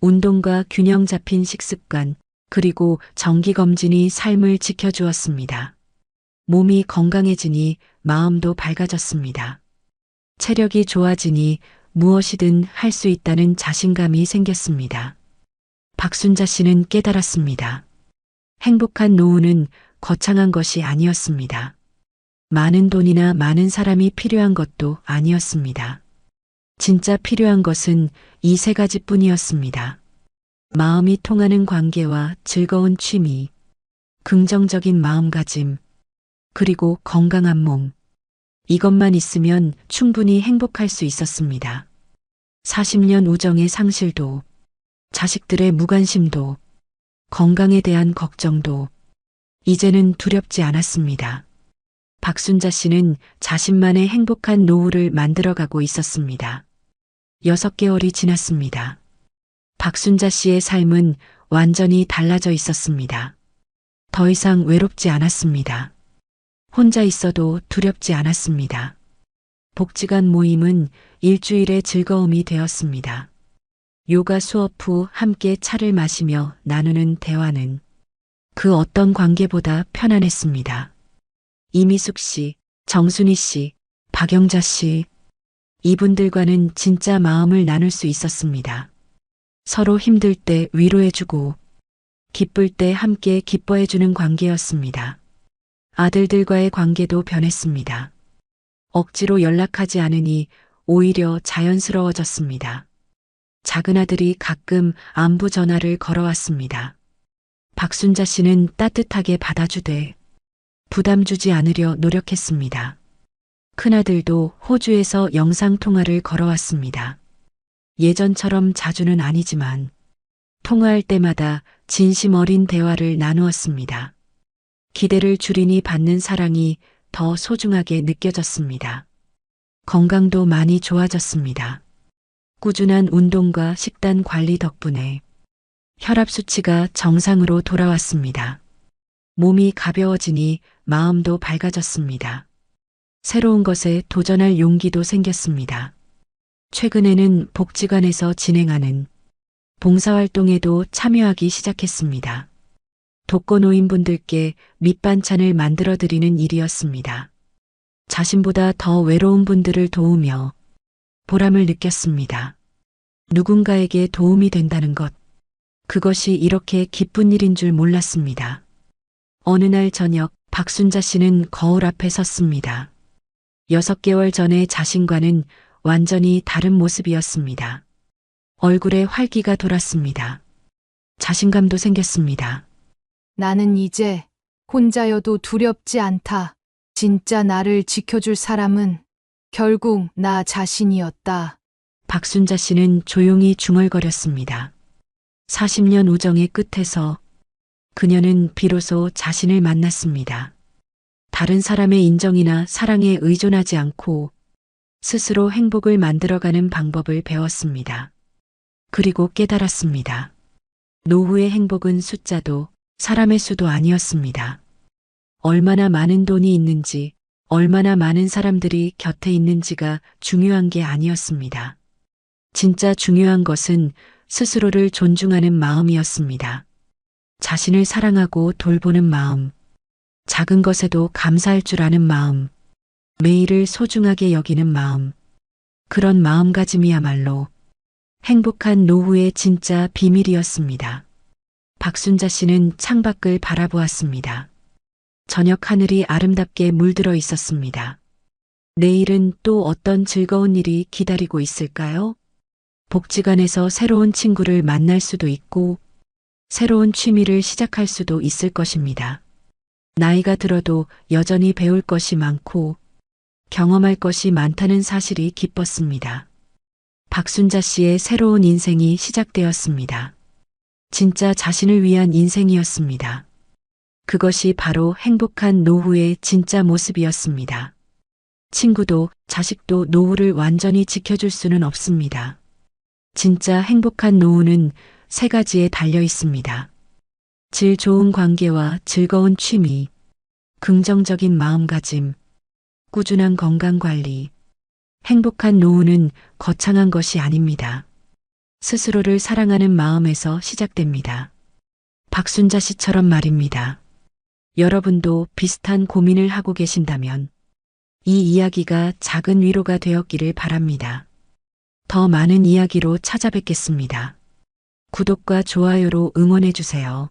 운동과 균형 잡힌 식습관, 그리고 정기검진이 삶을 지켜주었습니다. 몸이 건강해지니 마음도 밝아졌습니다. 체력이 좋아지니 무엇이든 할 수 있다는 자신감이 생겼습니다. 박순자 씨는 깨달았습니다. 행복한 노후는 거창한 것이 아니었습니다. 많은 돈이나 많은 사람이 필요한 것도 아니었습니다. 진짜 필요한 것은 이 3가지뿐이었습니다. 마음이 통하는 관계와 즐거운 취미, 긍정적인 마음가짐, 그리고 건강한 몸. 이것만 있으면 충분히 행복할 수 있었습니다. 40년 우정의 상실도, 자식들의 무관심도, 건강에 대한 걱정도 이제는 두렵지 않았습니다. 박순자 씨는 자신만의 행복한 노후를 만들어가고 있었습니다. 6개월이 지났습니다. 박순자 씨의 삶은 완전히 달라져 있었습니다. 더 이상 외롭지 않았습니다. 혼자 있어도 두렵지 않았습니다. 복지관 모임은 일주일의 즐거움이 되었습니다. 요가 수업 후 함께 차를 마시며 나누는 대화는 그 어떤 관계보다 편안했습니다. 이미숙 씨, 정순희 씨, 박영자 씨, 이분들과는 진짜 마음을 나눌 수 있었습니다. 서로 힘들 때 위로해주고 기쁠 때 함께 기뻐해주는 관계였습니다. 아들들과의 관계도 변했습니다. 억지로 연락하지 않으니 오히려 자연스러워졌습니다. 작은 아들이 가끔 안부 전화를 걸어왔습니다. 박순자 씨는 따뜻하게 받아주되 부담 주지 않으려 노력했습니다. 큰아들도 호주에서 영상통화를 걸어왔습니다. 예전처럼 자주는 아니지만 통화할 때마다 진심 어린 대화를 나누었습니다. 기대를 줄이니 받는 사랑이 더 소중하게 느껴졌습니다. 건강도 많이 좋아졌습니다. 꾸준한 운동과 식단 관리 덕분에 혈압 수치가 정상으로 돌아왔습니다. 몸이 가벼워지니 마음도 밝아졌습니다. 새로운 것에 도전할 용기도 생겼습니다. 최근에는 복지관에서 진행하는 봉사활동에도 참여하기 시작했습니다. 독거노인분들께 밑반찬을 만들어 드리는 일이었습니다. 자신보다 더 외로운 분들을 도우며 보람을 느꼈습니다. 누군가에게 도움이 된다는 것, 그것이 이렇게 기쁜 일인 줄 몰랐습니다. 어느 날 저녁 박순자 씨는 거울 앞에 섰습니다. 6개월 전의 자신과는 완전히 다른 모습이었습니다. 얼굴에 활기가 돌았습니다. 자신감도 생겼습니다. 나는 이제 혼자여도 두렵지 않다. 진짜 나를 지켜줄 사람은 결국 나 자신이었다. 박순자 씨는 조용히 중얼거렸습니다. 40년 우정의 끝에서 그녀는 비로소 자신을 만났습니다. 다른 사람의 인정이나 사랑에 의존하지 않고 스스로 행복을 만들어가는 방법을 배웠습니다. 그리고 깨달았습니다. 노후의 행복은 숫자도 사람의 수도 아니었습니다. 얼마나 많은 돈이 있는지, 얼마나 많은 사람들이 곁에 있는지가 중요한 게 아니었습니다. 진짜 중요한 것은 스스로를 존중하는 마음이었습니다. 자신을 사랑하고 돌보는 마음, 작은 것에도 감사할 줄 아는 마음, 매일을 소중하게 여기는 마음, 그런 마음가짐이야말로 행복한 노후의 진짜 비밀이었습니다. 박순자 씨는 창밖을 바라보았습니다. 저녁 하늘이 아름답게 물들어 있었습니다. 내일은 또 어떤 즐거운 일이 기다리고 있을까요? 복지관에서 새로운 친구를 만날 수도 있고, 새로운 취미를 시작할 수도 있을 것입니다. 나이가 들어도 여전히 배울 것이 많고, 경험할 것이 많다는 사실이 기뻤습니다. 박순자 씨의 새로운 인생이 시작되었습니다. 진짜 자신을 위한 인생이었습니다. 그것이 바로 행복한 노후의 진짜 모습이었습니다. 친구도 자식도 노후를 완전히 지켜줄 수는 없습니다. 진짜 행복한 노후는 3가지에 달려 있습니다. 질 좋은 관계와 즐거운 취미, 긍정적인 마음가짐, 꾸준한 건강관리. 행복한 노후는 거창한 것이 아닙니다. 스스로를 사랑하는 마음에서 시작됩니다. 박순자 씨처럼 말입니다. 여러분도 비슷한 고민을 하고 계신다면 이 이야기가 작은 위로가 되었기를 바랍니다. 더 많은 이야기로 찾아뵙겠습니다. 구독과 좋아요로 응원해 주세요.